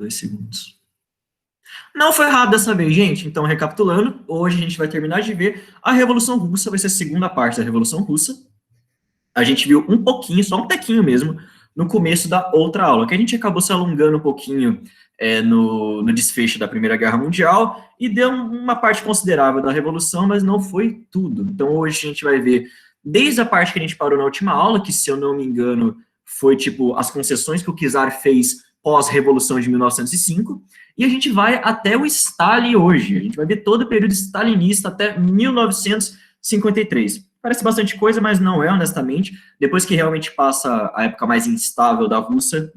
2 segundos. Não foi rápido dessa vez, gente. Então, recapitulando, hoje a gente vai terminar de ver a Revolução Russa, vai ser a segunda parte da Revolução Russa. A gente viu um pouquinho, só um tequinho mesmo, no começo da outra aula, que a gente acabou se alongando um pouquinho no desfecho da Primeira Guerra Mundial e deu uma parte considerável da Revolução, mas não foi tudo. Então, hoje a gente vai ver desde a parte que a gente parou na última aula, que, se eu não me engano, foi, tipo, as concessões que o Czar fez pós-Revolução de 1905, e a gente vai até o Stalin hoje. A gente vai ver todo o período stalinista até 1953. Parece bastante coisa, mas não é, honestamente. Depois que realmente passa a época mais instável da Rússia,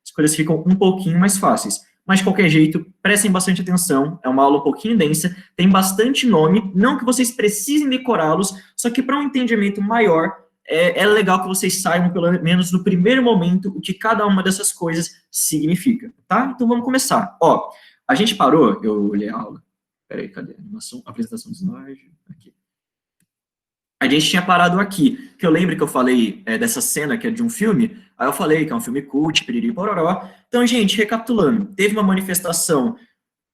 as coisas ficam um pouquinho mais fáceis. Mas, de qualquer jeito, prestem bastante atenção, é uma aula um pouquinho densa, tem bastante nome, não que vocês precisem decorá-los, só que para um entendimento maior, é legal que vocês saibam, pelo menos no primeiro momento, o que cada uma dessas coisas significa, tá? Então, vamos começar. Ó, a gente parou, eu olhei a aula, peraí, cadê a animação? Apresentação de slide, aqui. A gente tinha parado aqui, que eu lembro que eu falei dessa cena que é de um filme, aí eu falei que é um filme cult, piriri pororó. Então, gente, recapitulando, teve uma manifestação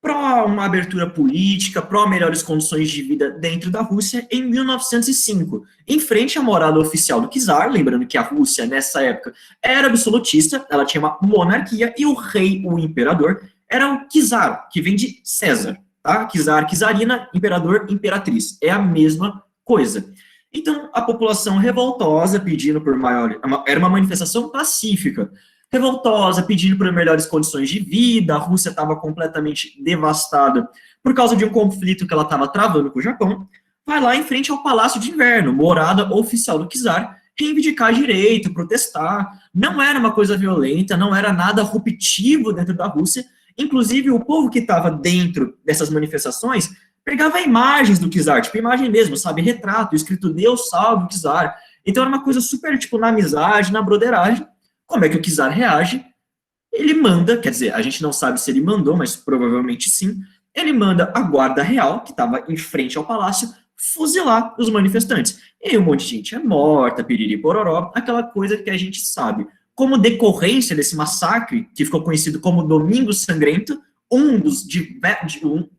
pró uma abertura política, pró melhores condições de vida dentro da Rússia em 1905, em frente à morada oficial do czar, lembrando que a Rússia, nessa época, era absolutista, ela tinha uma monarquia, e o rei, o imperador, era o czar, que vem de César, tá? Czar, czarina, imperador, imperatriz, é a mesma coisa. Então, a população revoltosa, pedindo por maior... Era uma manifestação pacífica, revoltosa, pedindo por melhores condições de vida, a Rússia estava completamente devastada por causa de um conflito que ela estava travando com o Japão, vai lá em frente ao Palácio de Inverno, morada oficial do czar, reivindicar direito, protestar. Não era uma coisa violenta, não era nada ruptivo dentro da Rússia, inclusive o povo que estava dentro dessas manifestações pegava imagens do czar, tipo imagem mesmo, sabe, retrato, escrito Deus salve o czar. Então era uma coisa super, tipo, na amizade, na broderagem. Como é que o czar reage? Ele manda, quer dizer, a gente não sabe se ele mandou, mas provavelmente sim, ele manda a guarda real, que estava em frente ao palácio, fuzilar os manifestantes. E um monte de gente é morta, piriri pororó, aquela coisa que a gente sabe. Como decorrência desse massacre, que ficou conhecido como Domingo Sangrento,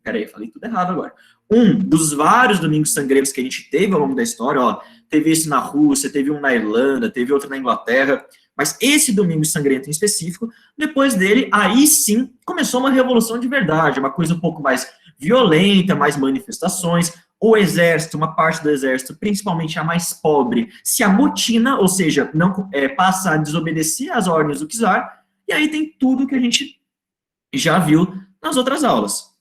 peraí, falei tudo errado agora. Um dos vários Domingos Sangrentos que a gente teve ao longo da história, ó, teve esse na Rússia, teve um na Irlanda, teve outro na Inglaterra, mas esse Domingo Sangrento em específico, depois dele, aí sim, começou uma revolução de verdade, uma coisa um pouco mais violenta, mais manifestações, o exército, uma parte do exército, principalmente a mais pobre, se amotina, ou seja, não passa a desobedecer às ordens do czar, e aí tem tudo que a gente já viu nas outras aulas.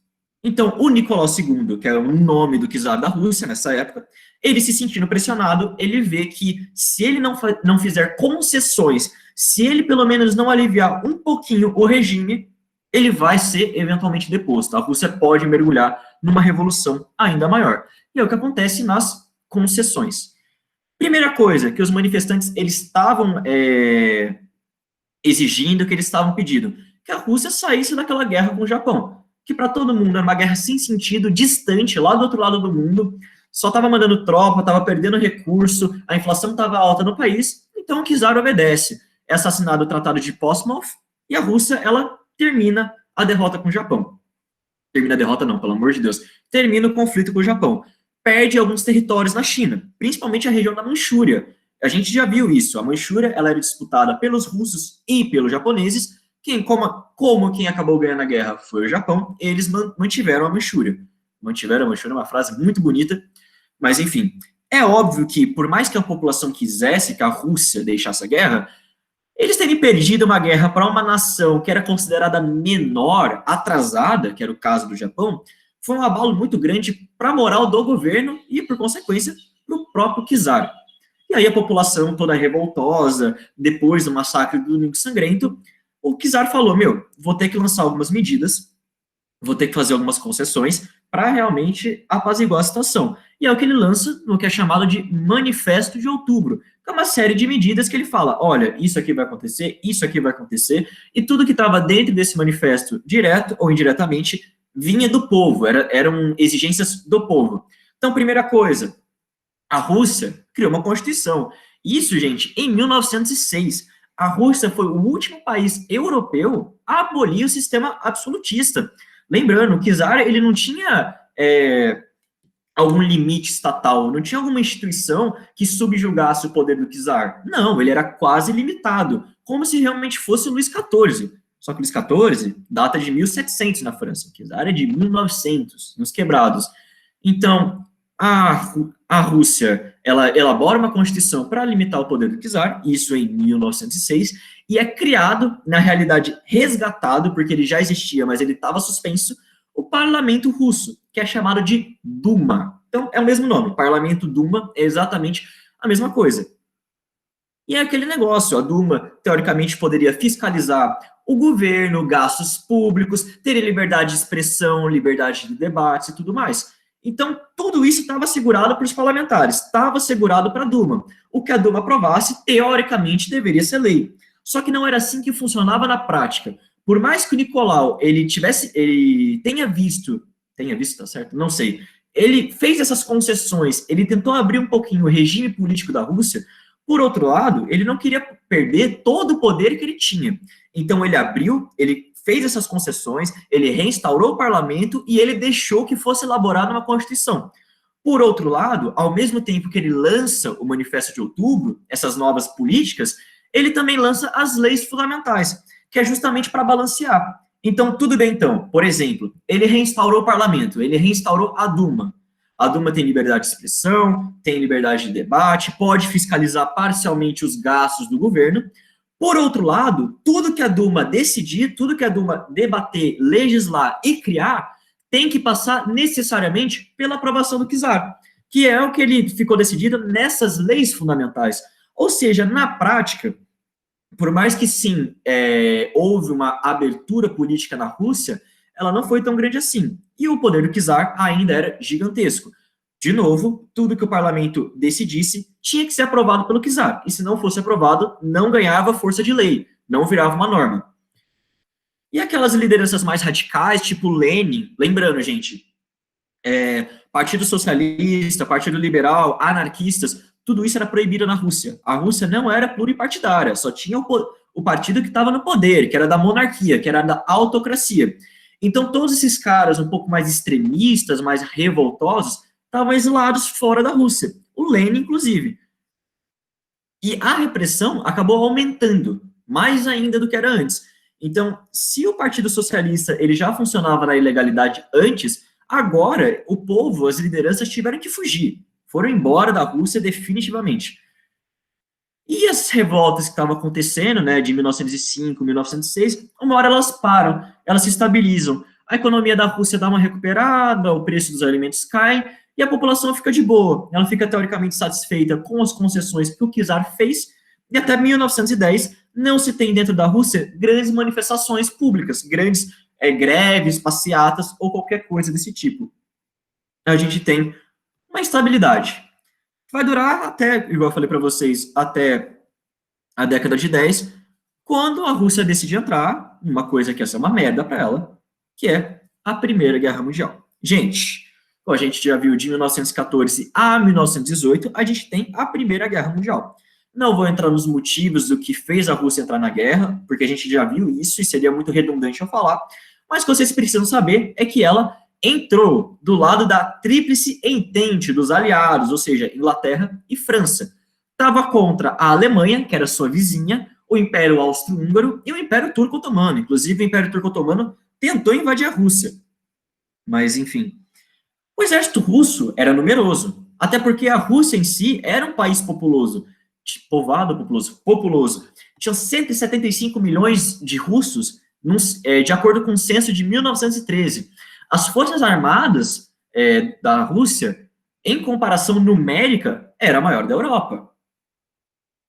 Então, o Nicolau II, que é o nome do czar da Rússia nessa época, ele se sentindo pressionado, ele vê que se ele não fizer concessões, se ele pelo menos não aliviar um pouquinho o regime, ele vai ser eventualmente deposto. A Rússia pode mergulhar numa revolução ainda maior. E é o que acontece nas concessões. Primeira coisa, que os manifestantes eles estavam exigindo, que eles estavam pedindo, que a Rússia saísse daquela guerra com o Japão, que para todo mundo era uma guerra sem sentido, distante, lá do outro lado do mundo, só estava mandando tropa, estava perdendo recurso, a inflação estava alta no país, então o czar obedece. É assassinado o Tratado de Portsmouth, e a Rússia, ela termina a derrota com o Japão. Termina a derrota não, pelo amor de Deus. Termina o conflito com o Japão. Perde alguns territórios na China, principalmente a região da Manchúria. A gente já viu isso, a Manchúria ela era disputada pelos russos e pelos japoneses, como quem acabou ganhando a guerra foi o Japão, eles mantiveram a Manchúria. Mantiveram a Manchúria é uma frase muito bonita, mas enfim. É óbvio que, por mais que a população quisesse que a Rússia deixasse a guerra, eles terem perdido uma guerra para uma nação que era considerada menor, atrasada, que era o caso do Japão, foi um abalo muito grande para a moral do governo e, por consequência, para o próprio czar. E aí a população toda revoltosa, depois do massacre do Domingo Sangrento, o czar falou, vou ter que lançar algumas medidas, vou ter que fazer algumas concessões para realmente apaziguar a situação. E é o que ele lança no que é chamado de Manifesto de Outubro, que é uma série de medidas que ele fala, olha, isso aqui vai acontecer, e tudo que estava dentro desse manifesto, direto ou indiretamente, vinha do povo, eram exigências do povo. Então, primeira coisa, a Rússia criou uma Constituição. Isso, gente, em 1906. A Rússia foi o último país europeu a abolir o sistema absolutista. Lembrando, o czar ele não tinha algum limite estatal, não tinha alguma instituição que subjugasse o poder do czar. Não, ele era quase limitado, como se realmente fosse Luís XIV. Só que Luís XIV data de 1700 na França, o czar é de 1900, nos quebrados. Então, a Rússia, ela elabora uma constituição para limitar o poder do czar, isso em 1906, e é criado, na realidade resgatado, porque ele já existia, mas ele estava suspenso, o parlamento russo, que é chamado de Duma. Então, é o mesmo nome, parlamento Duma é exatamente a mesma coisa. E é aquele negócio, a Duma, teoricamente, poderia fiscalizar o governo, gastos públicos, ter liberdade de expressão, liberdade de debates e tudo mais. Então, tudo isso estava assegurado para os parlamentares, estava assegurado para a Duma. O que a Duma aprovasse, teoricamente, deveria ser lei. Só que não era assim que funcionava na prática. Por mais que o Nicolau, ele tenha visto, tá certo? Não sei. Ele fez essas concessões, ele tentou abrir um pouquinho o regime político da Rússia. Por outro lado, ele não queria perder todo o poder que ele tinha. Então, ele fez essas concessões, ele reinstaurou o parlamento e ele deixou que fosse elaborada uma constituição. Por outro lado, ao mesmo tempo que ele lança o Manifesto de Outubro, essas novas políticas, ele também lança as leis fundamentais, que é justamente para balancear. Então, tudo bem, então. Por exemplo, ele reinstaurou o parlamento, ele reinstaurou a Duma. A Duma tem liberdade de expressão, tem liberdade de debate, pode fiscalizar parcialmente os gastos do governo. Por outro lado, tudo que a Duma decidir, tudo que a Duma debater, legislar e criar, tem que passar necessariamente pela aprovação do czar, que é o que ele ficou decidido nessas leis fundamentais. Ou seja, na prática, por mais que sim, houve uma abertura política na Rússia, ela não foi tão grande assim. E o poder do czar ainda era gigantesco. De novo, tudo que o parlamento decidisse tinha que ser aprovado pelo czar. E se não fosse aprovado, não ganhava força de lei, não virava uma norma. E aquelas lideranças mais radicais, tipo Lenin, lembrando, gente, Partido Socialista, Partido Liberal, anarquistas, tudo isso era proibido na Rússia. A Rússia não era pluripartidária, só tinha o partido que estava no poder, que era da monarquia, que era da autocracia. Então, todos esses caras um pouco mais extremistas, mais revoltosos, estavam exilados fora da Rússia. O Lenin, inclusive. E a repressão acabou aumentando, mais ainda do que era antes. Então, se o Partido Socialista ele já funcionava na ilegalidade antes, agora o povo, as lideranças tiveram que fugir. Foram embora da Rússia definitivamente. E as revoltas que estavam acontecendo, né, de 1905, 1906, uma hora elas param, elas se estabilizam. A economia da Rússia dá uma recuperada, o preço dos alimentos cai, e a população fica de boa. Ela fica teoricamente satisfeita com as concessões que o czar fez, e até 1910 não se tem dentro da Rússia grandes manifestações públicas, grandes greves, passeatas ou qualquer coisa desse tipo. A gente tem uma estabilidade. Vai durar até, igual eu falei para vocês, até a década de 10, quando a Rússia decide entrar numa coisa que ia ser uma merda para ela, que é a Primeira Guerra Mundial. Gente, a gente já viu de 1914 a 1918, a gente tem a Primeira Guerra Mundial. Não vou entrar nos motivos do que fez a Rússia entrar na guerra, porque a gente já viu isso e seria muito redundante eu falar, mas o que vocês precisam saber é que ela entrou do lado da Tríplice Entente dos aliados, ou seja, Inglaterra e França. Estava contra a Alemanha, que era sua vizinha, o Império Austro-Húngaro e o Império Turco-Otomano. Inclusive, o Império Turco-Otomano tentou invadir a Rússia. Mas, enfim. O exército russo era numeroso, até porque a Rússia em si era um país populoso, populoso. Tinham 175 milhões de russos, de acordo com o censo de 1913. As forças armadas da Rússia, em comparação numérica, era a maior da Europa.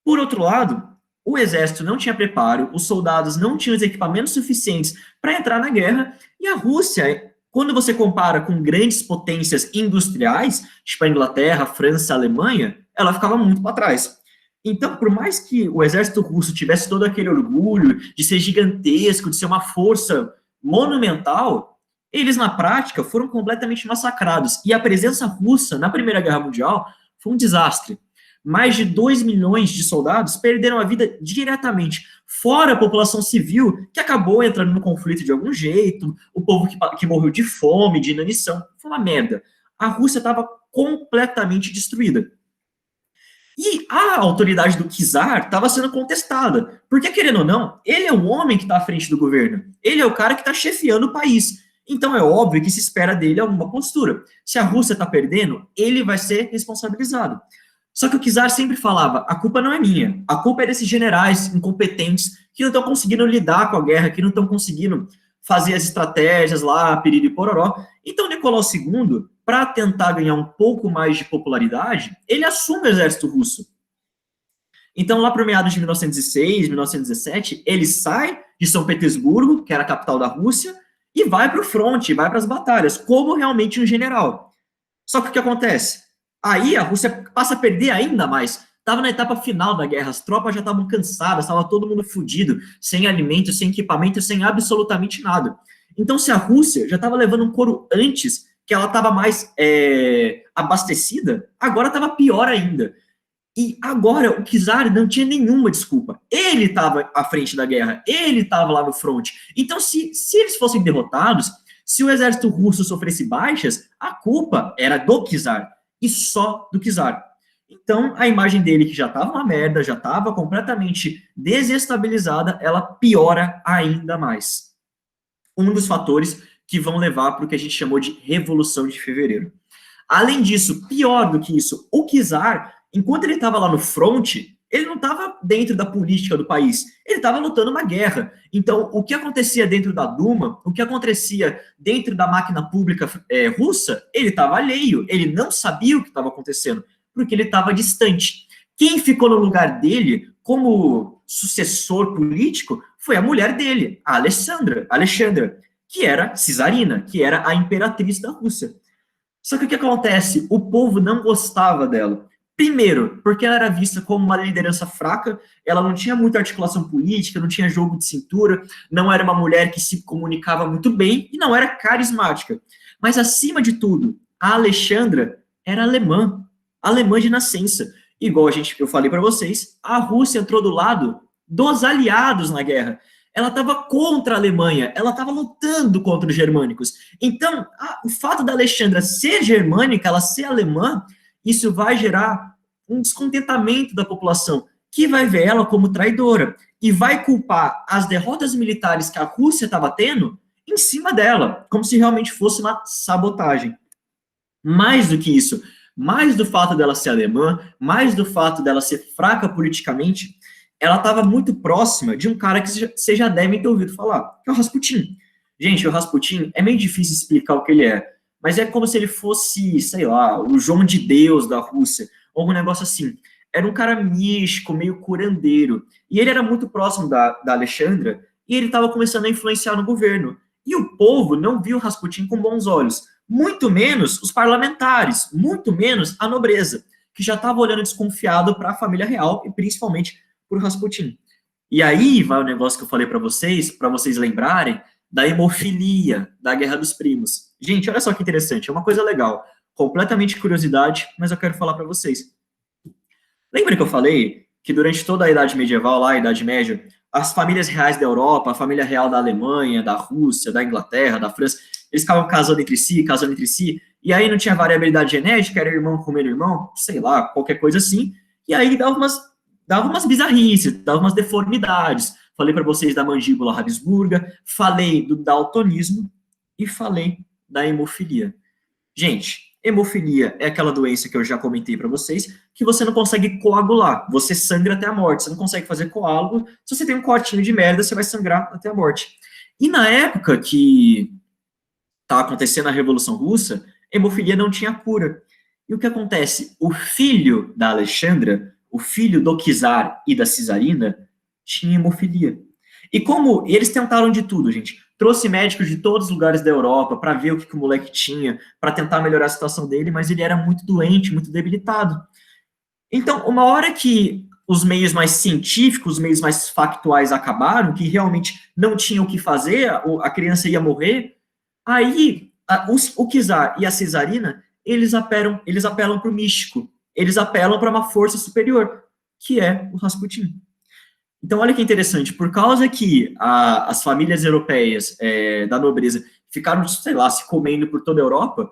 Por outro lado, o exército não tinha preparo, os soldados não tinham os equipamentos suficientes para entrar na guerra, e a Rússia, quando você compara com grandes potências industriais, tipo a Inglaterra, a França, a Alemanha, ela ficava muito para trás. Então, por mais que o exército russo tivesse todo aquele orgulho de ser gigantesco, de ser uma força monumental, eles, na prática, foram completamente massacrados. E a presença russa na Primeira Guerra Mundial foi um desastre. mais de 2 milhões de soldados perderam a vida diretamente, fora a população civil, que acabou entrando no conflito de algum jeito, o povo que morreu de fome, de inanição. Foi uma merda. A Rússia estava completamente destruída. E a autoridade do czar estava sendo contestada, porque, querendo ou não, ele é o homem que está à frente do governo, ele é o cara que está chefiando o país. Então é óbvio que se espera dele alguma postura. Se a Rússia está perdendo, ele vai ser responsabilizado. Só que o czar sempre falava, a culpa não é minha, a culpa é desses generais incompetentes que não estão conseguindo lidar com a guerra, que não estão conseguindo fazer as estratégias lá, piriri pororó. Então Nicolau II, para tentar ganhar um pouco mais de popularidade, ele assume o exército russo. Então, lá para meados de 1906, 1917, ele sai de São Petersburgo, que era a capital da Rússia, e vai para o fronte, vai para as batalhas, como realmente um general. Só que o que acontece? Aí a Rússia passa a perder ainda mais. Estava na etapa final da guerra, as tropas já estavam cansadas, estava todo mundo fudido, sem alimento, sem equipamento, sem absolutamente nada. Então, se a Rússia já estava levando um couro antes, que ela estava mais abastecida, agora estava pior ainda. E agora o czar não tinha nenhuma desculpa. Ele estava à frente da guerra, ele estava lá no fronte. Então, se eles fossem derrotados, se o exército russo sofresse baixas, a culpa era do czar, e só do czar. Então, a imagem dele, que já estava uma merda, já estava completamente desestabilizada, ela piora ainda mais. Um dos fatores que vão levar para o que a gente chamou de Revolução de Fevereiro. Além disso, pior do que isso, o czar, enquanto ele estava lá no fronte, ele não estava dentro da política do país, ele estava lutando uma guerra. Então, o que acontecia dentro da Duma, o que acontecia dentro da máquina pública russa, ele estava alheio, ele não sabia o que estava acontecendo, porque ele estava distante. Quem ficou no lugar dele, como sucessor político, foi a mulher dele, a Alexandra, que era czarina, que era a imperatriz da Rússia. Só que o que acontece? O povo não gostava dela. Primeiro, porque ela era vista como uma liderança fraca, ela não tinha muita articulação política, não tinha jogo de cintura, não era uma mulher que se comunicava muito bem e não era carismática. Mas, acima de tudo, a Alexandra era alemã de nascença. Igual eu falei para vocês, a Rússia entrou do lado dos aliados na guerra. Ela estava contra a Alemanha, ela estava lutando contra os germânicos. Então, o fato da Alexandra ser germânica, ela ser alemã, isso vai gerar um descontentamento da população, que vai ver ela como traidora, e vai culpar as derrotas militares que a Rússia estava tendo em cima dela, como se realmente fosse uma sabotagem. Mais do que isso, mais do fato dela ser alemã, mais do fato dela ser fraca politicamente, ela estava muito próxima de um cara que vocês já devem ter ouvido falar, que é o Rasputin. Gente, o Rasputin é meio difícil explicar o que ele é, mas é como se ele fosse, sei lá, o João de Deus da Rússia, ou algum negócio assim. Era um cara místico, meio curandeiro, e ele era muito próximo da Alexandra, e ele estava começando a influenciar no governo. E o povo não viu o Rasputin com bons olhos, muito menos os parlamentares, muito menos a nobreza, que já estava olhando desconfiado para a família real, e principalmente por Rasputin. E aí vai o negócio que eu falei para vocês lembrarem da hemofilia, da Guerra dos Primos. Gente, olha só que interessante, é uma coisa legal, completamente curiosidade, mas eu quero falar para vocês. Lembra que eu falei que durante toda a Idade Medieval, lá a Idade Média, as famílias reais da Europa, a família real da Alemanha, da Rússia, da Inglaterra, da França, eles ficavam casando entre si, e aí não tinha variabilidade genética, era irmão comendo irmão, sei lá, qualquer coisa assim, e aí dava umas bizarrices, dava umas deformidades. Falei para vocês da mandíbula Habsburga, falei do daltonismo e falei da hemofilia. Gente, hemofilia é aquela doença que eu já comentei para vocês, que você não consegue coagular, você sangra até a morte, você não consegue fazer coágulo, se você tem um cortinho de merda, você vai sangrar até a morte. E na época que estava acontecendo a Revolução Russa, hemofilia não tinha cura. E o que acontece? O filho da Alexandra, o filho do czar e da czarina, tinha hemofilia. E como eles tentaram de tudo, gente, trouxe médicos de todos os lugares da Europa para ver o que o moleque tinha, para tentar melhorar a situação dele, mas ele era muito doente, muito debilitado. Então, uma hora que os meios mais científicos, os meios mais factuais acabaram, que realmente não tinham o que fazer, a criança ia morrer, aí o czar e a cesarina, eles apelam para o místico. eles apelam para uma força superior, que é o Rasputin. Então, olha que interessante, por causa que as famílias europeias da nobreza ficaram, sei lá, se comendo por toda a Europa,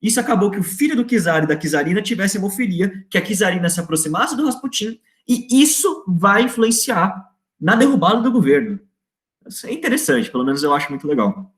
isso acabou que o filho do czar e da czarina tivesse hemofilia, que a czarina se aproximasse do Rasputin, e isso vai influenciar na derrubada do governo. Isso é interessante, pelo menos eu acho muito legal.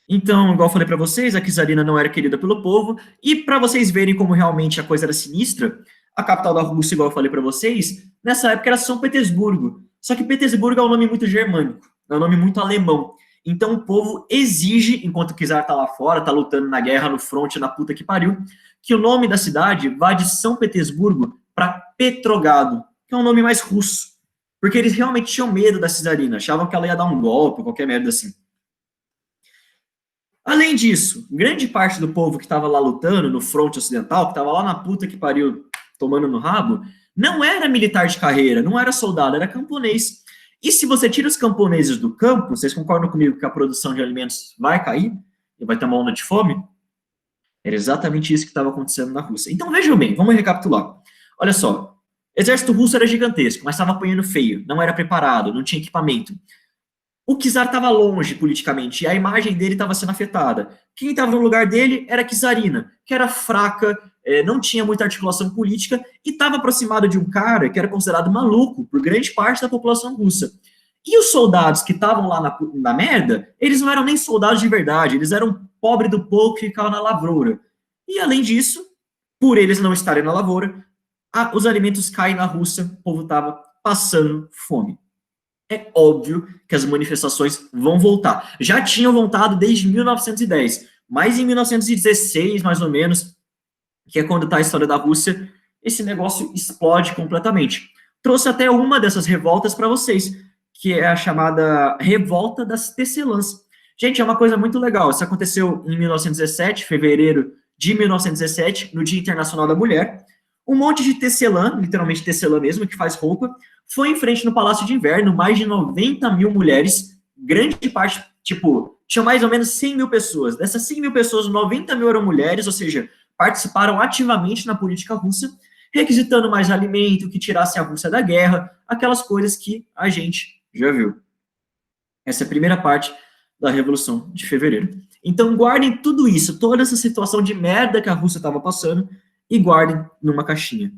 Então, igual eu falei para vocês, a czarina não era querida pelo povo, e para vocês verem como realmente a coisa era sinistra, a capital da Rússia, igual eu falei para vocês, nessa época era São Petersburgo. Só que Petersburgo é um nome muito germânico, é um nome muito alemão. Então o povo exige, enquanto o czar tá lá fora, tá lutando na guerra, no fronte, na puta que pariu, que o nome da cidade vá de São Petersburgo para Petrogrado, que é um nome mais russo. Porque eles realmente tinham medo da czarina, achavam que ela ia dar um golpe, qualquer merda assim. Além disso, grande parte do povo que estava lá lutando no fronte ocidental, que estava lá na puta que pariu, tomando no rabo, não era militar de carreira, não era soldado, era camponês. E se você tira os camponeses do campo, vocês concordam comigo que a produção de alimentos vai cair? E vai ter uma onda de fome? Era exatamente isso que estava acontecendo na Rússia. Então vejam bem, vamos recapitular. Olha só, o exército russo era gigantesco, mas estava apanhando feio, não era preparado, não tinha equipamento. O czar estava longe politicamente e a imagem dele estava sendo afetada. Quem estava no lugar dele era a czarina, que era fraca, não tinha muita articulação política e estava aproximado de um cara que era considerado maluco por grande parte da população russa. E os soldados que estavam lá na merda, eles não eram nem soldados de verdade, eles eram pobre do pouco que ficavam na lavoura. E além disso, por eles não estarem na lavoura, os alimentos caem na Rússia, o povo estava passando fome. É óbvio que as manifestações vão voltar. Já tinham voltado desde 1910, mas em 1916, mais ou menos, que é quando está a história da Rússia, esse negócio explode completamente. Trouxe até uma dessas revoltas para vocês, que é a chamada Revolta das Tecelãs. Gente, é uma coisa muito legal. Isso aconteceu em 1917, fevereiro de 1917, no Dia Internacional da Mulher. Um monte de tecelã, literalmente tecelã mesmo, que faz roupa, foi em frente no Palácio de Inverno, mais de 90 mil mulheres, grande parte, tipo, tinha mais ou menos 100 mil pessoas. Dessas 100 mil pessoas, 90 mil eram mulheres, ou seja, participaram ativamente na política russa, requisitando mais alimento, que tirasse a Rússia da guerra, aquelas coisas que a gente já viu. Essa é a primeira parte da Revolução de Fevereiro. Então, guardem tudo isso, toda essa situação de merda que a Rússia estava passando, e guardem numa caixinha.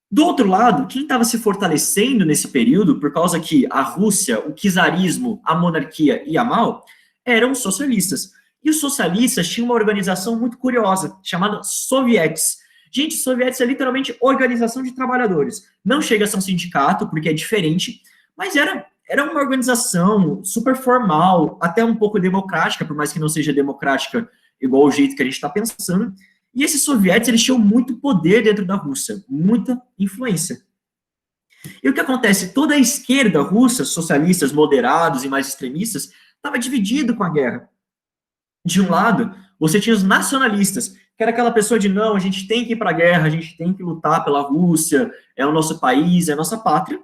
Do outro lado, quem estava se fortalecendo nesse período, por causa que a Rússia, o czarismo, a monarquia ia mal, eram os socialistas. E os socialistas tinham uma organização muito curiosa, chamada Sovietes. Gente, Sovietes é literalmente organização de trabalhadores. Não chega a ser um sindicato, porque é diferente, mas era uma organização super formal, até um pouco democrática, por mais que não seja democrática igual o jeito que a gente está pensando. E esses sovietes, eles tinham muito poder dentro da Rússia, muita influência. E o que acontece? Toda a esquerda russa, socialistas moderados e mais extremistas, estava dividido com a guerra. De um lado, você tinha os nacionalistas, que era aquela pessoa de não, a gente tem que ir para a guerra, a gente tem que lutar pela Rússia, é o nosso país, é a nossa pátria.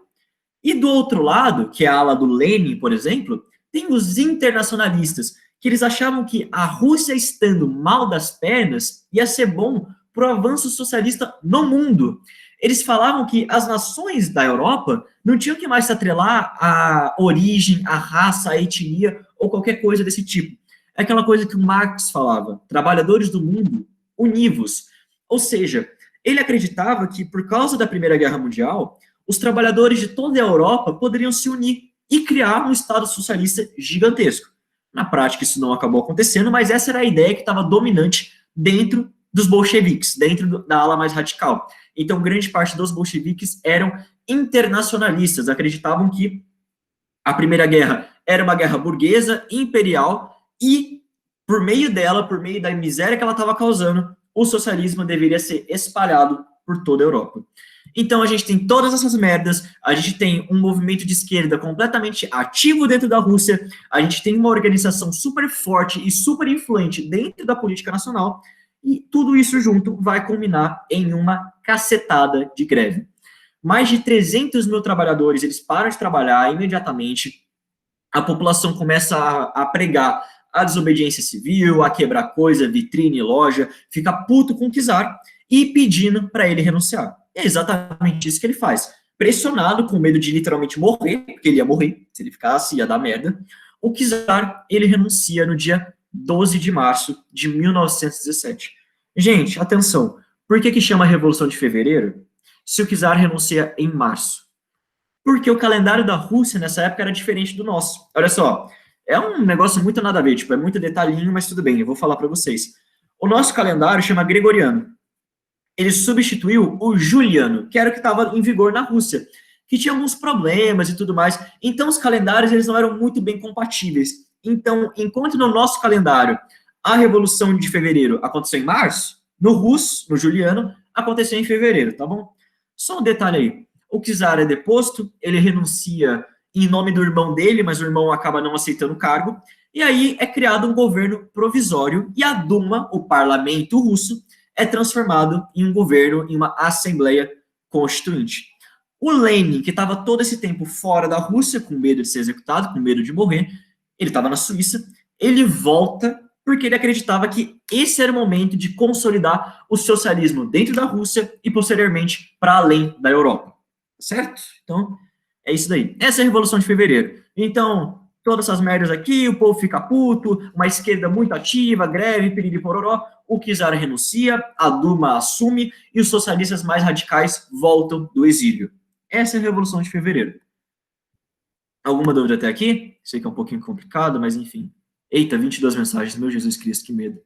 E do outro lado, que é a ala do Lenin, por exemplo, tem os internacionalistas, que eles achavam que a Rússia estando mal das pernas ia ser bom para o avanço socialista no mundo. Eles falavam que as nações da Europa não tinham que mais se atrelar à origem, à raça, à etnia ou qualquer coisa desse tipo. É aquela coisa que o Marx falava, trabalhadores do mundo, univos. Ou seja, ele acreditava que por causa da Primeira Guerra Mundial, os trabalhadores de toda a Europa poderiam se unir e criar um Estado socialista gigantesco. Na prática, isso não acabou acontecendo, mas essa era a ideia que estava dominante dentro dos bolcheviques, dentro da ala mais radical. Então, grande parte dos bolcheviques eram internacionalistas, acreditavam que a Primeira Guerra era uma guerra burguesa, imperial, e por meio dela, por meio da miséria que ela estava causando, o socialismo deveria ser espalhado por toda a Europa. Então, a gente tem todas essas merdas, a gente tem um movimento de esquerda completamente ativo dentro da Rússia, a gente tem uma organização super forte e super influente dentro da política nacional, e tudo isso junto vai culminar em uma cacetada de greve. Mais de 300 mil trabalhadores, eles param de trabalhar imediatamente, a população começa a pregar a desobediência civil, a quebrar coisa, vitrine, loja, fica puto com o czar, e pedindo para ele renunciar. É exatamente isso que ele faz. Pressionado, com medo de literalmente morrer, porque ele ia morrer, se ele ficasse, ia dar merda, o czar, ele renuncia no dia 12 de março de 1917. Gente, atenção, por que chama Revolução de Fevereiro se o czar renuncia em março? Porque o calendário da Rússia nessa época era diferente do nosso. Olha só, é um negócio muito nada a ver, tipo, é muito detalhinho, mas tudo bem, eu vou falar para vocês. O nosso calendário chama Gregoriano. Ele substituiu o Juliano, que era o que estava em vigor na Rússia, que tinha alguns problemas e tudo mais. Então, os calendários eles não eram muito bem compatíveis. Então, enquanto no nosso calendário a Revolução de Fevereiro aconteceu em março, no russo, no Juliano, aconteceu em fevereiro, tá bom? Só um detalhe aí. O czar é deposto, ele renuncia em nome do irmão dele, mas o irmão acaba não aceitando o cargo, e aí é criado um governo provisório, e a Duma, o parlamento russo, é transformado em um governo, em uma assembleia constituinte. O Lenin, que estava todo esse tempo fora da Rússia, com medo de ser executado, com medo de morrer, ele estava na Suíça, ele volta porque ele acreditava que esse era o momento de consolidar o socialismo dentro da Rússia e, posteriormente, para além da Europa. Certo? Então, é isso daí. Essa é a Revolução de Fevereiro. Então, todas essas merdas aqui, o povo fica puto, uma esquerda muito ativa, greve, piriri pororó, o czar renuncia, a Duma assume e os socialistas mais radicais voltam do exílio. Essa é a Revolução de Fevereiro. Alguma dúvida até aqui? Sei que é um pouquinho complicado, mas enfim. Eita, 22 mensagens, meu Jesus Cristo, que medo.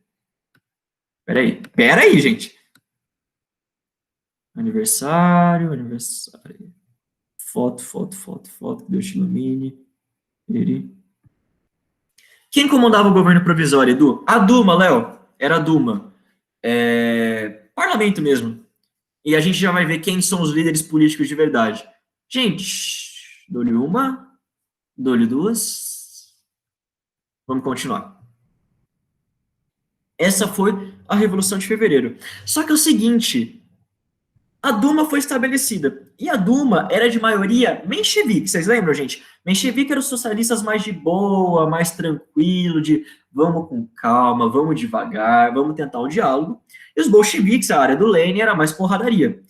Peraí, gente. Aniversário. Foto, Deus te ilumine. Quem comandava o governo provisório, Edu? A Duma, Léo. Era a Duma. Parlamento mesmo. E a gente já vai ver quem são os líderes políticos de verdade. Gente, dou-lhe uma, dou-lhe duas. Vamos continuar. Essa foi a Revolução de Fevereiro. Só que é o seguinte, a Duma foi estabelecida. E a Duma era de maioria menchevique. Vocês lembram, gente? Menchevique eram os socialistas mais de boa, mais tranquilo, de vamos com calma, vamos devagar, vamos tentar um diálogo. E os bolcheviques, a área do Lenin, era mais porradaria.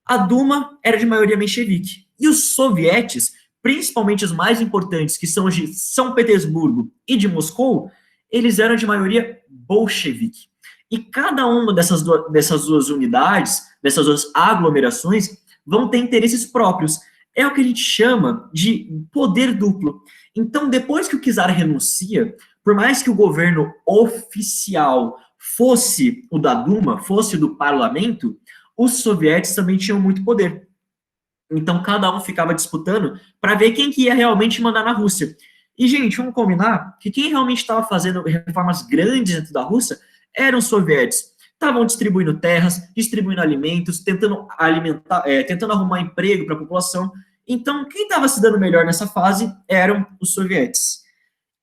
A Duma era de maioria menchevique. E os sovietes, principalmente os mais importantes, que são de São Petersburgo e de Moscou, eles eram de maioria bolchevique. E cada uma dessas duas unidades, dessas duas aglomerações, vão ter interesses próprios. É o que a gente chama de poder duplo. Então, depois que o czar renuncia, por mais que o governo oficial fosse o da Duma, fosse o do parlamento, os sovietes também tinham muito poder. Então, cada um ficava disputando para ver quem que ia realmente mandar na Rússia. E, gente, vamos combinar que quem realmente estava fazendo reformas grandes dentro da Rússia eram os sovietes. Estavam distribuindo terras, distribuindo alimentos, tentando alimentar, tentando arrumar emprego para a população. Então, quem estava se dando melhor nessa fase eram os sovietes.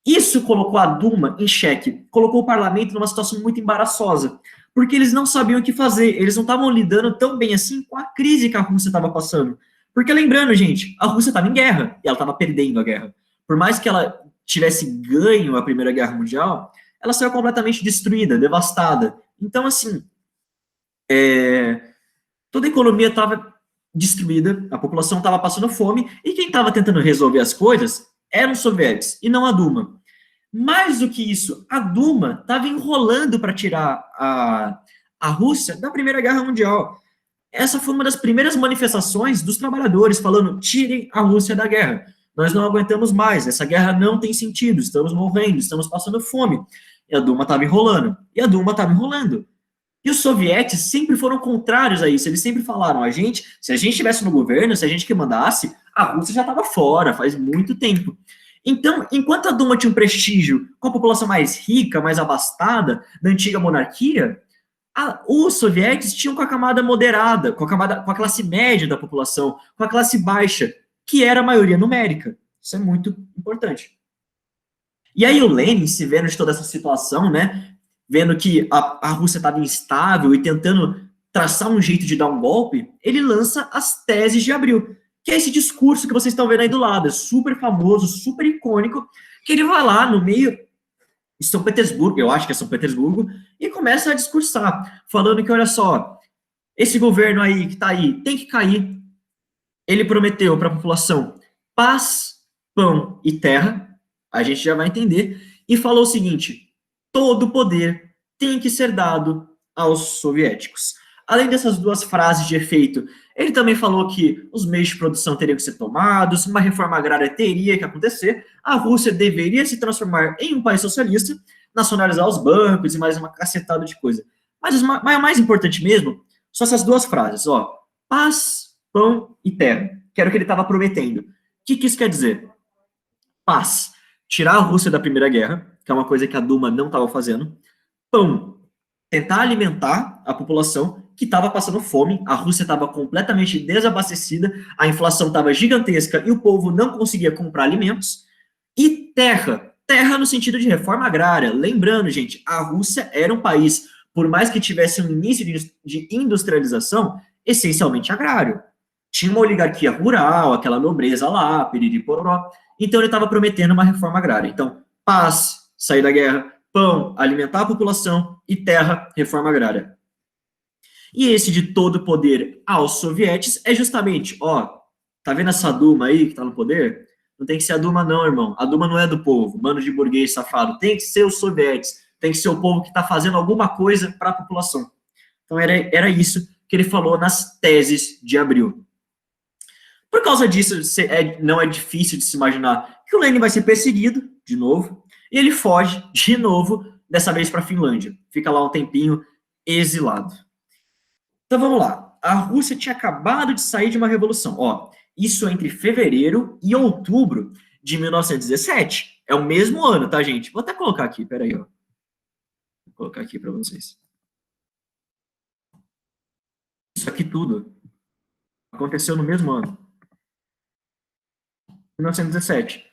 Isso colocou a Duma em xeque, colocou o parlamento numa situação muito embaraçosa, porque eles não sabiam o que fazer, eles não estavam lidando tão bem assim com a crise que a Rússia estava passando. Porque lembrando, gente, a Rússia estava em guerra, e ela estava perdendo a guerra. Por mais que ela tivesse ganho a Primeira Guerra Mundial, ela saiu completamente destruída, devastada. Então, assim, toda a economia estava destruída, a população estava passando fome, e quem estava tentando resolver as coisas eram os sovietes, e não a Duma. Mais do que isso, a Duma estava enrolando para tirar a Rússia da Primeira Guerra Mundial. Essa foi uma das primeiras manifestações dos trabalhadores, falando, tirem a Rússia da guerra. Nós não aguentamos mais, essa guerra não tem sentido, estamos morrendo, estamos passando fome. E a Duma estava enrolando. E os sovietes sempre foram contrários a isso, eles sempre falaram, se a gente estivesse no governo, se a gente que mandasse, a Rússia já estava fora, faz muito tempo. Então, enquanto a Duma tinha um prestígio com a população mais rica, mais abastada, da antiga monarquia, os sovietes tinham com a camada moderada, com a classe média da população, com a classe baixa, que era a maioria numérica. Isso é muito importante. E aí o Lenin, se vendo de toda essa situação, né, vendo que a Rússia estava instável e tentando traçar um jeito de dar um golpe, ele lança as teses de abril, que é esse discurso que vocês estão vendo aí do lado, é super famoso, super icônico, que ele vai lá no meio de São Petersburgo, eu acho que é São Petersburgo, e começa a discursar, falando que, olha só, Esse governo aí, que está aí, tem que cair. Ele prometeu para a população paz, pão e terra, a gente já vai entender, e falou o seguinte, todo o poder tem que ser dado aos soviéticos. Além dessas duas frases de efeito, ele também falou que os meios de produção teriam que ser tomados, uma reforma agrária teria que acontecer, a Rússia deveria se transformar em um país socialista, nacionalizar os bancos e mais uma cacetada de coisa. Mas o mais importante mesmo são essas duas frases, ó, paz, pão e terra, que era o que ele estava prometendo. O que isso quer dizer? Paz, tirar a Rússia da Primeira Guerra, que é uma coisa que a Duma não estava fazendo. Pão, tentar alimentar a população que estava passando fome, a Rússia estava completamente desabastecida, a inflação estava gigantesca e o povo não conseguia comprar alimentos. E terra, terra no sentido de reforma agrária. Lembrando, gente, a Rússia era um país, por mais que tivesse um início de industrialização, essencialmente agrário. Tinha uma oligarquia rural, aquela nobreza lá, piriri pororó. Então ele estava prometendo uma reforma agrária. Então, paz, sair da guerra, pão, alimentar a população e terra, reforma agrária. E esse de todo poder aos sovietes é justamente, ó, tá vendo essa Duma aí que tá no poder? Não tem que ser a Duma não, irmão. A Duma não é do povo, mano de burguês safado. Tem que ser os sovietes, tem que ser o povo que tá fazendo alguma coisa para a população. Então era isso que ele falou nas teses de abril. Por causa disso, não é difícil de se imaginar que o Lenin vai ser perseguido, de novo, e ele foge, de novo, dessa vez para a Finlândia. Fica lá um tempinho exilado. Então vamos lá. A Rússia tinha acabado de sair de uma revolução. Ó, isso entre fevereiro e outubro de 1917. É o mesmo ano, tá, gente? Vou até colocar aqui, peraí, ó. Vou colocar aqui para vocês. Isso aqui tudo aconteceu no mesmo ano. 1917.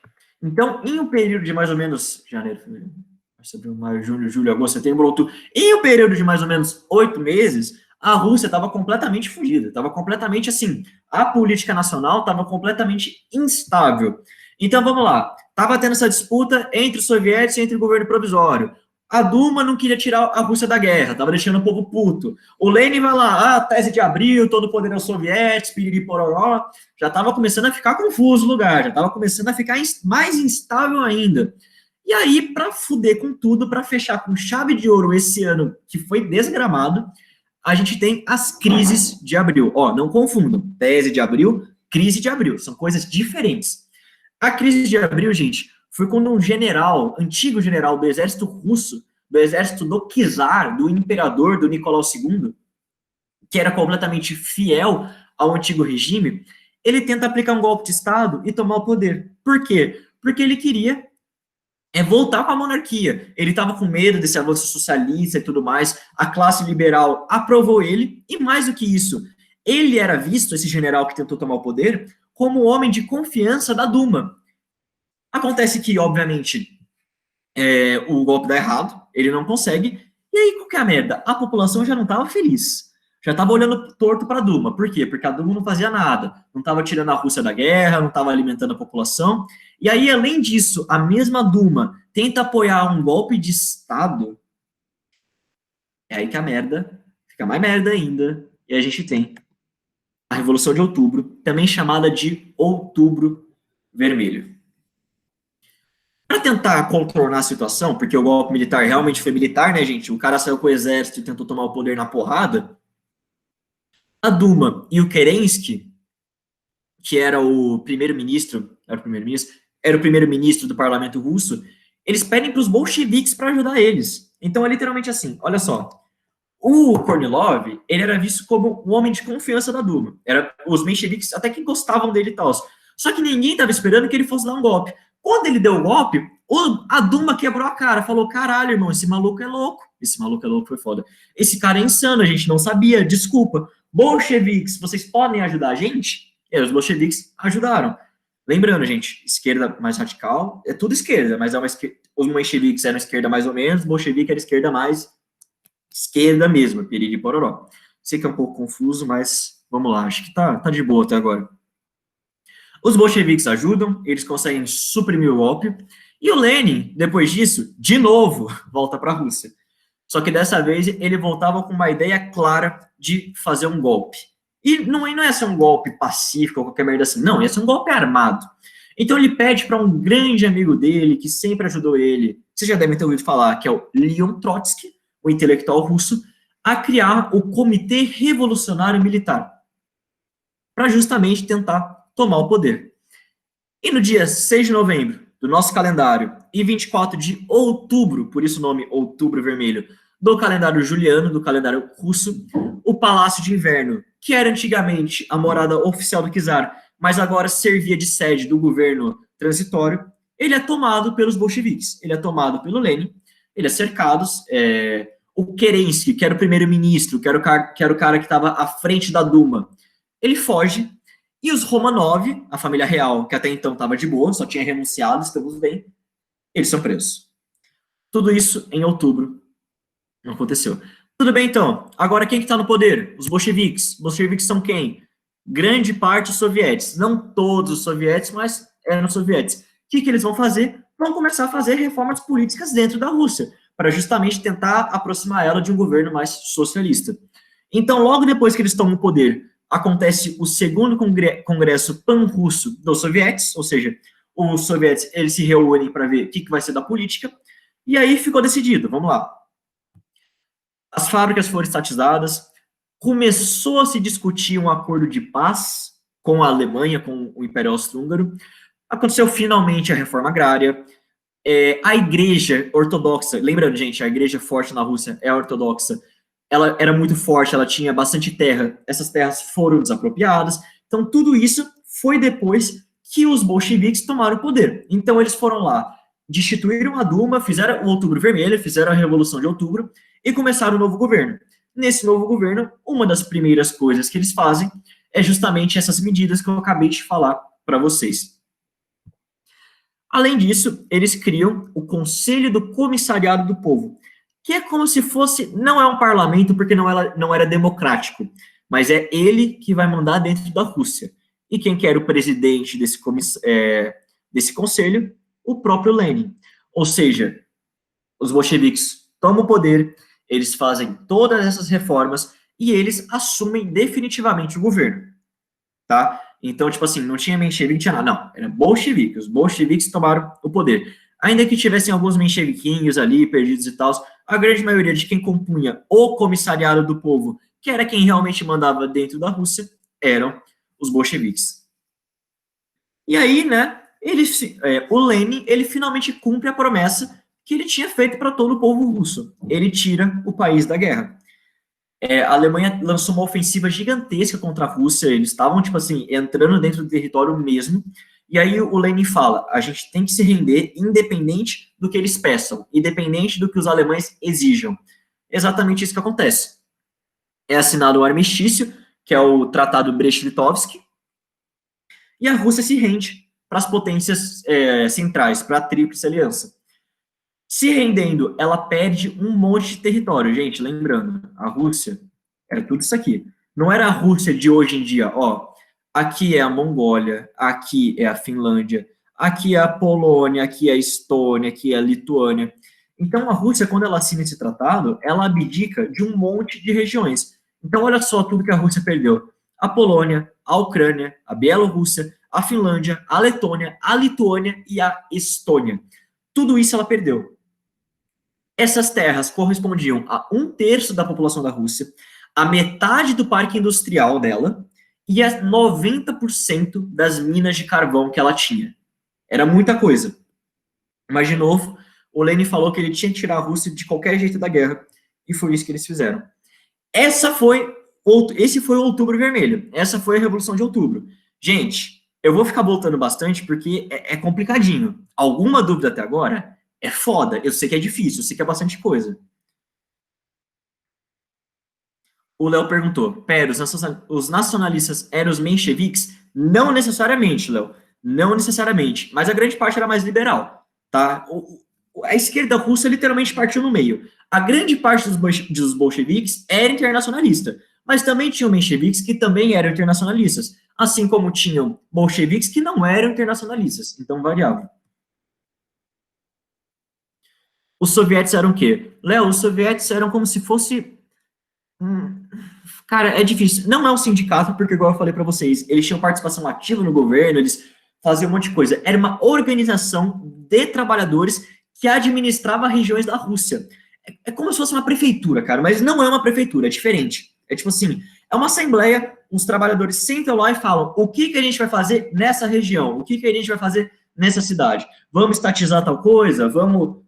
Então, em um período de mais ou menos janeiro, fevereiro, maio, junho, julho, agosto, setembro, outubro, em um período de mais ou menos 8 meses, a Rússia estava completamente fugida, estava completamente assim, a política nacional estava completamente instável. Então, vamos lá, estava tendo essa disputa entre os soviéticos e entre o governo provisório. A Duma não queria tirar a Rússia da guerra, estava deixando o povo puto. O Lenin vai lá, tese de abril, todo o poder aos soviéticos, piriri pororó. Já estava começando a ficar confuso o lugar, já estava começando a ficar mais instável ainda. E aí, para fuder com tudo, para fechar com chave de ouro esse ano que foi desgramado, a gente tem as crises de abril. Ó, não confundam, tese de abril, crise de abril, são coisas diferentes. A crise de abril, gente, foi quando um general, antigo general do exército russo, do exército do czar, do imperador, do Nicolau II, que era completamente fiel ao antigo regime, ele tenta aplicar um golpe de Estado e tomar o poder. Por quê? Porque ele queria voltar com a monarquia. Ele estava com medo desse avanço socialista e tudo mais. A classe liberal aprovou ele, e mais do que isso, ele era visto, esse general que tentou tomar o poder, como o homem de confiança da Duma. Acontece que, obviamente, o golpe dá errado, ele não consegue, e aí qual que é a merda? A população já não estava feliz, já estava olhando torto para a Duma. Por quê? Porque a Duma não fazia nada, não estava tirando a Rússia da guerra, não estava alimentando a população, e aí, além disso, a mesma Duma tenta apoiar um golpe de Estado, é aí que a merda fica mais merda ainda, e a gente tem a Revolução de Outubro, também chamada de Outubro Vermelho. Para tentar contornar a situação, porque o golpe militar realmente foi militar, né, gente? O cara saiu com o exército e tentou tomar o poder na porrada. A Duma e o Kerensky, que era o primeiro-ministro, era o primeiro-ministro do parlamento russo, eles pedem para os bolcheviques para ajudar eles. Então é literalmente assim, olha só. O Kornilov, ele era visto como um homem de confiança da Duma. Os mencheviques até que gostavam dele e tal. Só que ninguém estava esperando que ele fosse dar um golpe. Quando ele deu o golpe, a Duma quebrou a cara, falou, caralho, irmão, esse maluco é louco. Esse maluco é louco, foi foda. Esse cara é insano, a gente não sabia, desculpa. Bolcheviques, vocês podem ajudar a gente? E aí, os bolcheviques ajudaram. Lembrando, gente, esquerda mais radical, é tudo esquerda, mas os mencheviques eram esquerda mais ou menos, bolchevique era esquerda mais esquerda mesmo, piriri pororó. Sei que é um pouco confuso, mas vamos lá, acho que tá de boa até agora. Os bolcheviques ajudam, eles conseguem suprimir o golpe, e o Lenin, depois disso, de novo, volta para a Rússia. Só que dessa vez ele voltava com uma ideia clara de fazer um golpe. E não ia ser um golpe pacífico ou qualquer merda assim, não, ia ser um golpe armado. Então ele pede para um grande amigo dele, que sempre ajudou ele, vocês já devem ter ouvido falar, que é o Leon Trotsky, o intelectual russo, a criar o Comitê Revolucionário Militar, para justamente tentar tomar o poder. E no dia 6 de novembro do nosso calendário e 24 de outubro, por isso o nome Outubro Vermelho, do calendário juliano, do calendário russo, o Palácio de Inverno, que era antigamente a morada oficial do czar, mas agora servia de sede do governo transitório, ele é tomado pelos bolcheviques, ele é tomado pelo Lenin, ele é cercado, o Kerensky, que era o primeiro-ministro, que era o cara que estava à frente da Duma, ele foge, e os Romanov, a família real, que até então estava de boa, só tinha renunciado, estamos bem, eles são presos. Tudo isso em outubro. Não aconteceu. Tudo bem, então. Agora, quem que está no poder? Os bolcheviques. Os bolcheviques são quem? Grande parte os sovietes. Não todos os sovietes, mas eram sovietes. O que eles vão fazer? Vão começar a fazer reformas políticas dentro da Rússia, para justamente tentar aproximar ela de um governo mais socialista. Então, logo depois que eles tomam o poder, acontece o segundo congresso pan-russo dos sovietes, ou seja, os sovietes eles se reúnem para ver o que vai ser da política, e aí ficou decidido, vamos lá. As fábricas foram estatizadas, começou a se discutir um acordo de paz com a Alemanha, com o Império Austro-Húngaro, aconteceu finalmente a reforma agrária, a igreja ortodoxa, lembrando, gente, a igreja forte na Rússia é a ortodoxa, ela era muito forte, ela tinha bastante terra, essas terras foram desapropriadas, então tudo isso foi depois que os bolcheviques tomaram o poder. Então eles foram lá, destituíram a Duma, fizeram o Outubro Vermelho, fizeram a Revolução de Outubro e começaram o novo governo. Nesse novo governo, uma das primeiras coisas que eles fazem é justamente essas medidas que eu acabei de falar para vocês. Além disso, eles criam o Conselho do Comissariado do Povo, que é como se fosse, não é um parlamento porque não era democrático, mas é ele que vai mandar dentro da Rússia. E quem que era o presidente desse conselho? O próprio Lenin. Ou seja, os bolcheviques tomam o poder, eles fazem todas essas reformas e eles assumem definitivamente o governo, tá? Então, tipo assim, não tinha menchevique, não tinha nada, não, era bolchevique, os bolcheviques tomaram o poder. Ainda que tivessem alguns mencheviquinhos ali, perdidos e tal, a grande maioria de quem compunha o comissariado do povo, que era quem realmente mandava dentro da Rússia, eram os bolcheviques. E aí, né, o Lenin, ele finalmente cumpre a promessa que ele tinha feito para todo o povo russo. Ele tira o país da guerra. A Alemanha lançou uma ofensiva gigantesca contra a Rússia, eles estavam, tipo assim, entrando dentro do território mesmo, e aí o Lenin fala, a gente tem que se render independente do que eles peçam, independente do que os alemães exijam. Exatamente isso que acontece. É assinado o armistício, que é o Tratado Brest-Litovsk, e a Rússia se rende para as potências centrais, para a Tríplice Aliança. Se rendendo, ela perde um monte de território. Gente, lembrando, a Rússia era tudo isso aqui. Não era a Rússia de hoje em dia, ó, aqui é a Mongólia, aqui é a Finlândia, aqui é a Polônia, aqui é a Estônia, aqui é a Lituânia. Então, a Rússia, quando ela assina esse tratado, ela abdica de um monte de regiões. Então, olha só tudo que a Rússia perdeu. A Polônia, a Ucrânia, a Bielorrússia, a Finlândia, a Letônia, a Lituânia e a Estônia. Tudo isso ela perdeu. Essas terras correspondiam a 1/3 da população da Rússia, a metade do parque industrial dela e a 90% das minas de carvão que ela tinha. Era muita coisa. Mas, de novo, o Lenin falou que ele tinha que tirar a Rússia de qualquer jeito da guerra, e foi isso que eles fizeram. Esse foi o Outubro Vermelho. Essa foi a Revolução de Outubro. Gente, eu vou ficar voltando bastante porque é complicadinho. Alguma dúvida até agora? É foda, eu sei que é difícil, eu sei que é bastante coisa. O Léo perguntou, pera, os nacionalistas eram os mencheviques? Não necessariamente, Léo, não necessariamente, mas a grande parte era mais liberal, tá? A esquerda russa literalmente partiu no meio. A grande parte dos bolcheviques era internacionalista, mas também tinham mencheviques que também eram internacionalistas, assim como tinham bolcheviques que não eram internacionalistas, então variava. Os soviéticos eram o quê? Léo, os soviéticos eram como se fosse... Cara, é difícil. Não é um sindicato, porque, igual eu falei para vocês, eles tinham participação ativa no governo, eles faziam um monte de coisa. Era uma organização de trabalhadores que administrava regiões da Rússia. É como se fosse uma prefeitura, cara, mas não é uma prefeitura, é diferente. É tipo assim, é uma assembleia, os trabalhadores sentam lá e falam o que a gente vai fazer nessa região, o que a gente vai fazer nessa cidade. Vamos estatizar tal coisa, vamos,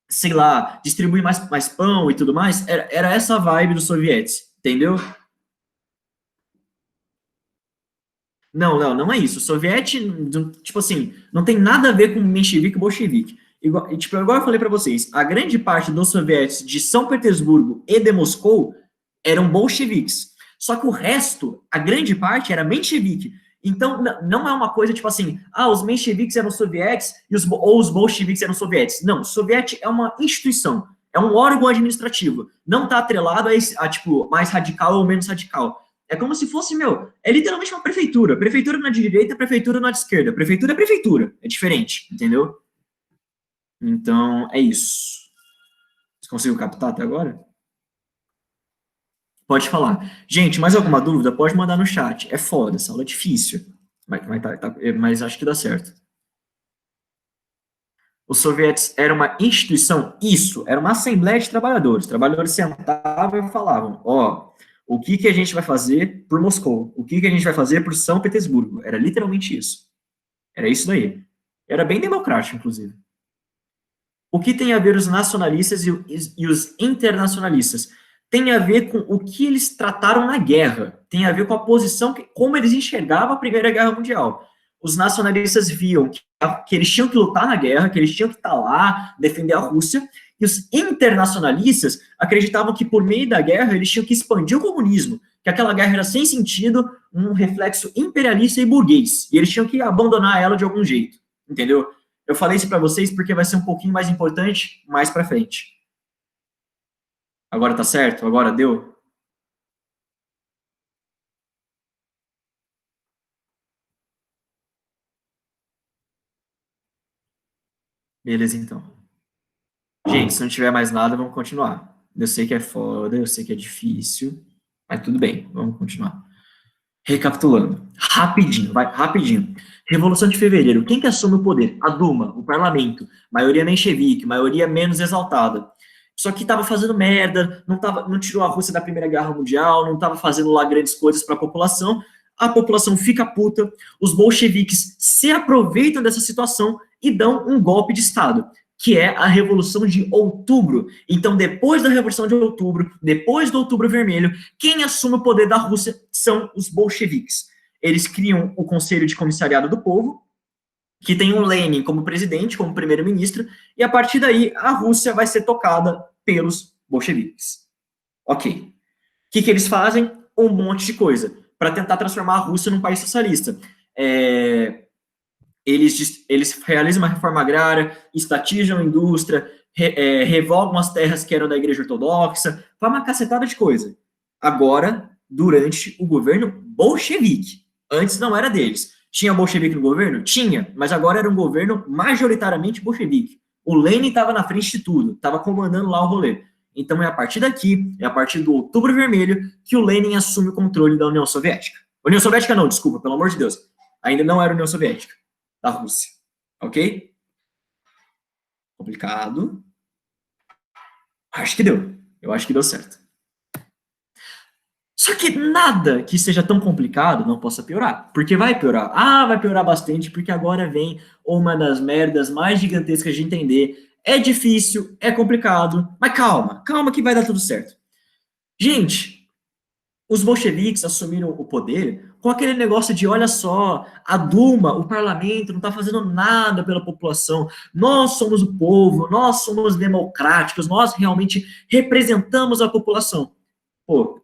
sei lá, distribuir mais pão e tudo mais. Era essa a vibe dos sovietes, entendeu? Não é isso. O soviete, tipo assim, não tem nada a ver com menchevique e bolchevique. Igual eu falei para vocês, a grande parte dos sovietes de São Petersburgo e de Moscou eram bolcheviques. Só que o resto, a grande parte, era menchevique. Então, não é uma coisa tipo assim, os mencheviques eram sovietes ou os bolcheviques eram sovietes. Não, o soviete é uma instituição, é um órgão administrativo. Não está atrelado tipo, mais radical ou menos radical. É como se fosse, é literalmente uma prefeitura. Prefeitura na direita, prefeitura na esquerda. Prefeitura é prefeitura. É diferente, entendeu? Então, é isso. Você conseguiu captar até agora? Pode falar. Gente, mais alguma dúvida? Pode mandar no chat. É foda, essa aula é difícil. Mas acho que dá certo. Os sovietes eram uma instituição? Isso, era uma assembleia de trabalhadores. Os trabalhadores sentavam e falavam, o que a gente vai fazer por Moscou? O que a gente vai fazer por São Petersburgo? Era literalmente isso. Era isso daí. Era bem democrático, inclusive. O que tem a ver os nacionalistas e os internacionalistas? Tem a ver com o que eles trataram na guerra. Tem a ver com a posição, como eles enxergavam a Primeira Guerra Mundial. Os nacionalistas viam que eles tinham que lutar na guerra, que eles tinham que estar lá, defender a Rússia, e os internacionalistas acreditavam que por meio da guerra eles tinham que expandir o comunismo, que aquela guerra era sem sentido, um reflexo imperialista e burguês, e eles tinham que abandonar ela de algum jeito, entendeu? Eu falei isso para vocês porque vai ser um pouquinho mais importante mais para frente. Agora tá certo? Agora deu? Beleza, então. Gente, se não tiver mais nada, vamos continuar. Eu sei que é foda, eu sei que é difícil, mas tudo bem, vamos continuar. Recapitulando, rapidinho, vai, rapidinho. Revolução de Fevereiro, quem que assume o poder? A Duma, o parlamento, maioria menchevique, maioria menos exaltada. Só que estava fazendo merda, não tirou a Rússia da Primeira Guerra Mundial, não estava fazendo lá grandes coisas para a população fica puta, os bolcheviques se aproveitam dessa situação e dão um golpe de Estado, que é a Revolução de Outubro. Então, depois da Revolução de Outubro, depois do Outubro Vermelho, quem assume o poder da Rússia são os bolcheviques. Eles criam o Conselho de Comissariado do Povo, que tem um Lenin como presidente, como primeiro-ministro, e a partir daí a Rússia vai ser tocada pelos bolcheviques. Ok. O que eles fazem? Um monte de coisa para tentar transformar a Rússia num país socialista. Eles realizam uma reforma agrária, estatizam a indústria, revogam as terras que eram da Igreja Ortodoxa, faz uma cacetada de coisa. Agora, durante o governo bolchevique. Antes não era deles. Tinha bolchevique no governo? Tinha, mas agora era um governo majoritariamente bolchevique. O Lenin estava na frente de tudo, estava comandando lá o rolê. Então é a partir daqui, é a partir do Outubro Vermelho, que o Lenin assume o controle da União Soviética. União Soviética não, desculpa, pelo amor de Deus. Ainda não era União Soviética, da Rússia. Ok? Complicado. Acho que deu. Eu acho que deu certo. Só que nada que seja tão complicado não possa piorar. Porque vai piorar. Vai piorar bastante, porque agora vem uma das merdas mais gigantescas de entender. É difícil, é complicado, mas calma que vai dar tudo certo. Gente, os bolcheviques assumiram o poder com aquele negócio de, olha só, a Duma, o parlamento, não está fazendo nada pela população. Nós somos o povo, nós somos democráticos, nós realmente representamos a população. Pô,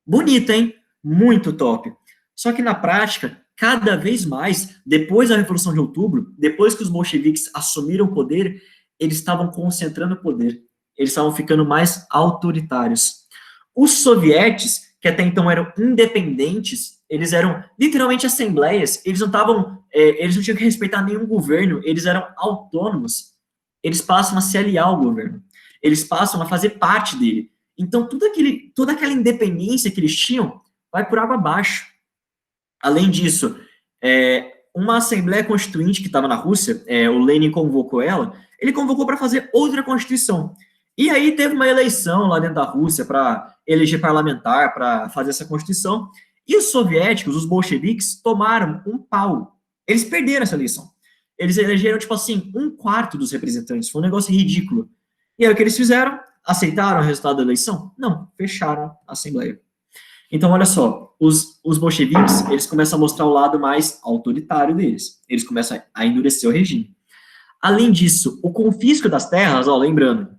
bonito, hein? Muito top. Só que na prática, cada vez mais, depois da Revolução de Outubro, depois que os bolcheviques assumiram o poder, eles estavam concentrando o poder. Eles estavam ficando mais autoritários. Os sovietes, que até então eram independentes, eles eram literalmente assembleias, eles não tinham que respeitar nenhum governo, eles eram autônomos. eles passam a se aliar ao governo. Eles passam a fazer parte dele. Então, toda aquela independência que eles tinham vai por água abaixo. Além disso, uma Assembleia Constituinte que estava na Rússia, o Lenin convocou ela, ele convocou para fazer outra Constituição. E aí teve uma eleição lá dentro da Rússia para eleger parlamentar, para fazer essa Constituição, e os soviéticos, os bolcheviques, tomaram um pau. Eles perderam essa eleição. Eles elegeram, tipo assim, um quarto dos representantes. Foi um negócio ridículo. E aí o que eles fizeram? Aceitaram o resultado da eleição? Não, fecharam a Assembleia. Então, olha só, os bolcheviques, eles começam a mostrar o lado mais autoritário deles. Eles começam a endurecer o regime. Além disso, o confisco das terras, ó, lembrando,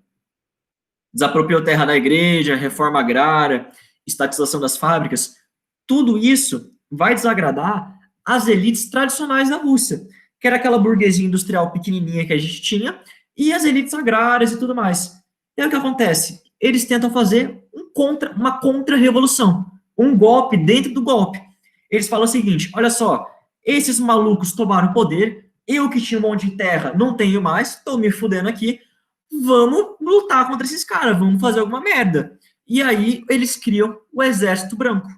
desapropriou terra da igreja, reforma agrária, estatização das fábricas, tudo isso vai desagradar as elites tradicionais da Rússia, que era aquela burguesia industrial pequenininha que a gente tinha, e as elites agrárias e tudo mais. E aí o que acontece? Eles tentam fazer uma contra-revolução, um golpe dentro do golpe. Eles falam o seguinte, olha só, esses malucos tomaram o poder, eu que tinha um monte de terra não tenho mais, estou me fudendo aqui, vamos lutar contra esses caras, vamos fazer alguma merda. E aí eles criam o Exército Branco,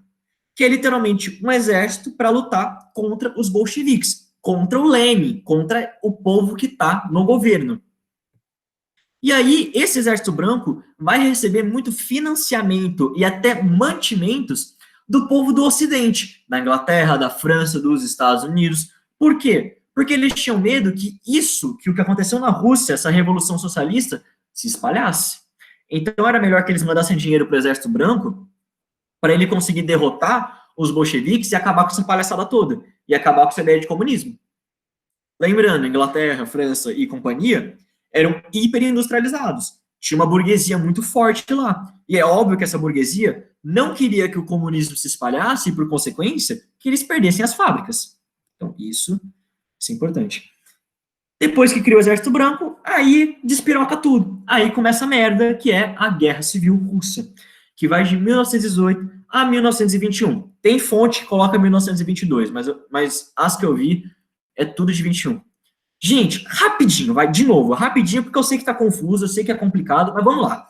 que é literalmente um exército para lutar contra os bolcheviques, contra o Lenin, contra o povo que está no governo. E aí, esse Exército Branco vai receber muito financiamento e até mantimentos do povo do Ocidente, da Inglaterra, da França, dos Estados Unidos. Por quê? Porque eles tinham medo que que o que aconteceu na Rússia, essa revolução socialista, se espalhasse. Então, era melhor que eles mandassem dinheiro para o Exército Branco para ele conseguir derrotar os bolcheviques e acabar com essa palhaçada toda, e acabar com essa ideia de comunismo. Lembrando, Inglaterra, França e companhia eram hiperindustrializados. Tinha uma burguesia muito forte lá. E é óbvio que essa burguesia não queria que o comunismo se espalhasse e, por consequência, que eles perdessem as fábricas. Então, isso é importante. Depois que criou o Exército Branco, aí despiroca tudo. Aí começa a merda, que é a Guerra Civil Russa, que vai de 1918 a 1921. Tem fonte que coloca 1922, mas as que eu vi é tudo de 21. Gente, rapidinho, vai de novo, rapidinho, porque eu sei que tá confuso, eu sei que é complicado, mas vamos lá.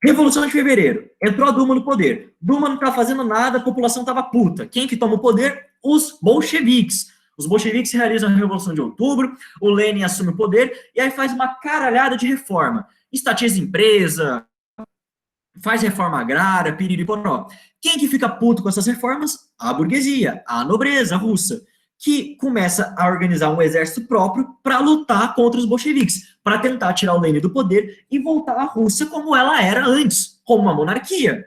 Revolução de Fevereiro, entrou a Duma no poder. Duma não tá fazendo nada, a população tava puta. Quem que toma o poder? Os bolcheviques. Os bolcheviques realizam a Revolução de Outubro, o Lenin assume o poder, e aí faz uma caralhada de reforma. Estatiza empresa, faz reforma agrária, piririporó. Quem que fica puto com essas reformas? A burguesia, a nobreza russa, que começa a organizar um exército próprio para lutar contra os bolcheviques, para tentar tirar o Lenin do poder e voltar a Rússia como ela era antes, como uma monarquia.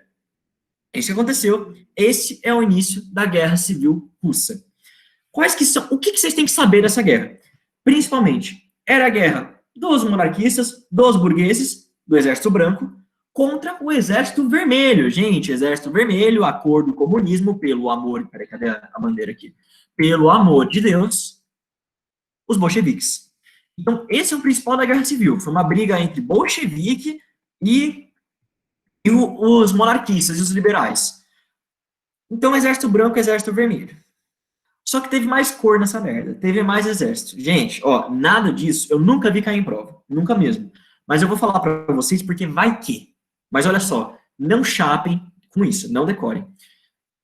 Isso que aconteceu. Esse é o início da Guerra Civil Russa. O que vocês têm que saber dessa guerra? Principalmente, era a guerra dos monarquistas, dos burgueses, do Exército Branco, contra o Exército Vermelho. Gente, Exército Vermelho, acordo do comunismo pelo amor... Peraí, cadê a bandeira aqui? Pelo amor de Deus, os bolcheviques. Então, esse é o principal da Guerra Civil. Foi uma briga entre bolchevique e os monarquistas e os liberais. Então, Exército Branco e Exército Vermelho. Só que teve mais cor nessa merda. Teve mais exército. Gente, ó, nada disso eu nunca vi cair em prova. Nunca mesmo. Mas eu vou falar para vocês porque vai que. Mas olha só, não chapem com isso, não decorem.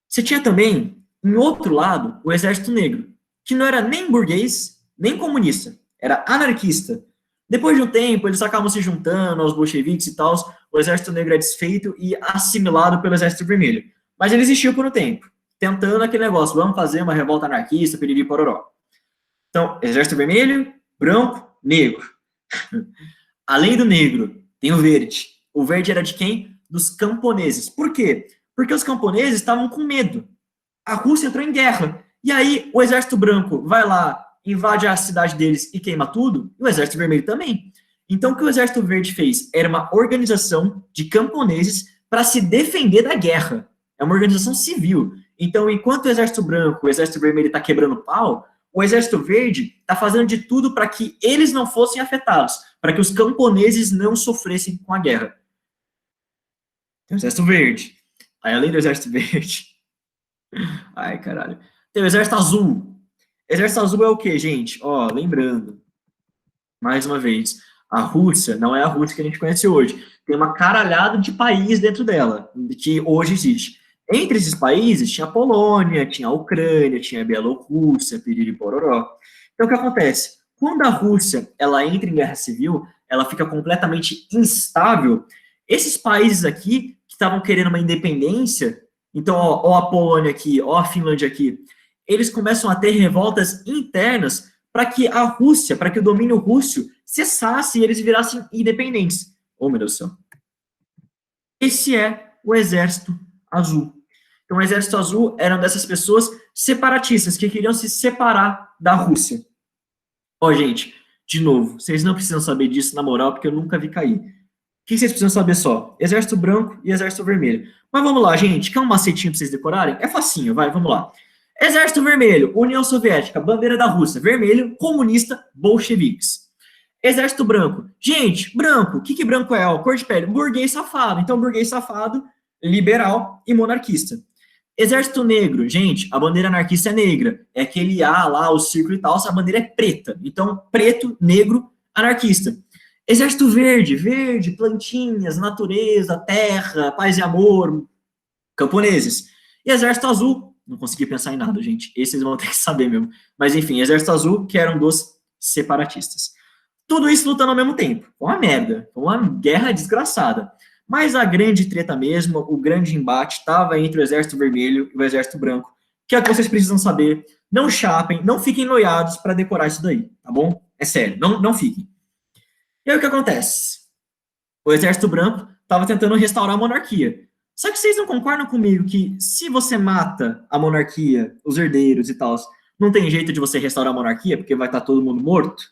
Você tinha também, em outro lado, o Exército Negro, que não era nem burguês, nem comunista, era anarquista. Depois de um tempo, eles acabam se juntando aos bolcheviques e tal, o Exército Negro é desfeito e assimilado pelo Exército Vermelho. Mas ele existiu por um tempo, tentando aquele negócio, vamos fazer uma revolta anarquista, piriri pororó. Então, Exército Vermelho, branco, negro. Além do negro, tem o verde. O verde era de quem? Dos camponeses. Por quê? Porque os camponeses estavam com medo. A Rússia entrou em guerra. E aí o Exército Branco vai lá, invade a cidade deles e queima tudo, e o Exército Vermelho também. Então o que o Exército Verde fez? Era uma organização de camponeses para se defender da guerra. É uma organização civil. Então, enquanto o Exército Branco, o Exército Vermelho está quebrando pau, o Exército Verde está fazendo de tudo para que eles não fossem afetados, para que os camponeses não sofressem com a guerra. Tem o Exército Verde. Aí, além do Exército Verde... Ai, caralho. Tem o Exército Azul. Exército Azul é o quê, gente? Ó, lembrando, mais uma vez, A Rússia não é a Rússia que a gente conhece hoje. Tem uma caralhada de país dentro dela, que hoje existe. Entre esses países, tinha a Polônia, tinha a Ucrânia, tinha a Bielorrússia, piriri pororó. Então, o que acontece? Quando a Rússia ela entra em guerra civil, ela fica completamente instável. Esses países aqui, que estavam querendo uma independência, então, ó a Polônia aqui, ó a Finlândia aqui, eles começam a ter revoltas internas para que a Rússia, para que o domínio russo cessasse e eles virassem independentes. Oh, meu Deus do céu. Esse é o Exército Azul. Então, o Exército Azul eram dessas pessoas separatistas que queriam se separar da Rússia. Ó, gente, de novo, vocês não precisam saber disso na moral, porque eu nunca vi cair. O que vocês precisam saber só? Exército Branco e Exército Vermelho. Mas vamos lá, gente. Quer um macetinho para vocês decorarem? É facinho, vai, vamos lá. Exército Vermelho, União Soviética, bandeira da Rússia. Vermelho, comunista, bolcheviques. Exército Branco. Gente, branco, o que branco é? Ó, cor de pele, burguês safado. Então, burguês safado, liberal e monarquista. Exército Negro, gente, a bandeira anarquista é negra. É aquele A lá, o círculo e tal, a bandeira é preta. Então, preto, negro, anarquista. Exército Verde, verde, plantinhas, natureza, terra, paz e amor, camponeses. E Exército Azul, não consegui pensar em nada, gente. Esses vão ter que saber mesmo. Mas, enfim, Exército Azul, que eram dos separatistas. Tudo isso lutando ao mesmo tempo. Foi uma merda. Foi uma guerra desgraçada. Mas a grande treta mesmo, o grande embate, estava entre o Exército Vermelho e o Exército Branco, que é o que vocês precisam saber. Não chapem, não fiquem noiados para decorar isso daí, tá bom? É sério, não fiquem. E aí o que acontece? O Exército Branco estava tentando restaurar a monarquia. Só que vocês não concordam comigo que se você mata a monarquia, os herdeiros e tal, não tem jeito de você restaurar a monarquia, porque vai estar todo mundo morto?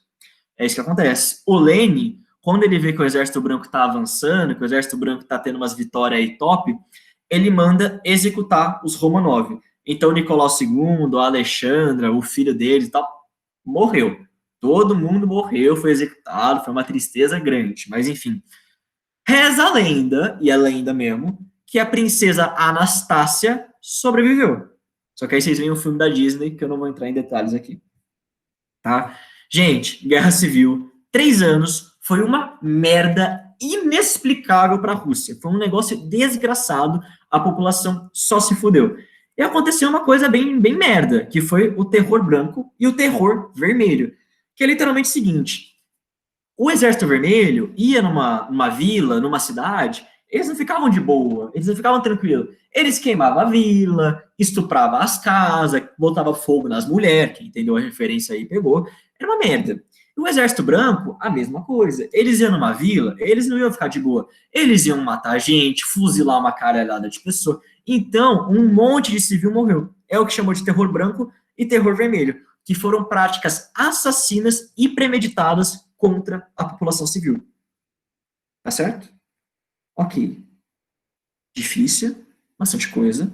É isso que acontece. O Lenin, quando ele vê que o Exército Branco está avançando, que o Exército Branco está tendo umas vitórias aí top, ele manda executar os Romanov. Então, Nicolau II, a Alexandra, o filho dele e tal, morreu. Todo mundo morreu, foi executado, foi uma tristeza grande. Mas, enfim. Reza a lenda, e é lenda mesmo, que a princesa Anastácia sobreviveu. Só que aí vocês veem o filme da Disney, que eu não vou entrar em detalhes aqui. Tá? Gente, Guerra Civil, 3 anos, foi uma merda inexplicável para a Rússia. Foi um negócio desgraçado, a população só se fudeu. E aconteceu uma coisa bem merda, que foi o terror branco e o terror vermelho, que é literalmente o seguinte: o Exército Vermelho ia numa vila, numa cidade, eles não ficavam de boa, eles não ficavam tranquilos. Eles queimavam a vila, estupravam as casas, botavam fogo nas mulheres, quem entendeu a referência aí pegou. Era uma merda. E o Exército Branco, a mesma coisa. Eles iam numa vila, eles não iam ficar de boa. Eles iam matar gente, fuzilar uma caralhada de pessoa. Então, um monte de civil morreu. É o que chamou de terror branco e terror vermelho, que foram práticas assassinas e premeditadas contra a população civil. Tá certo? Ok. Difícil, bastante coisa,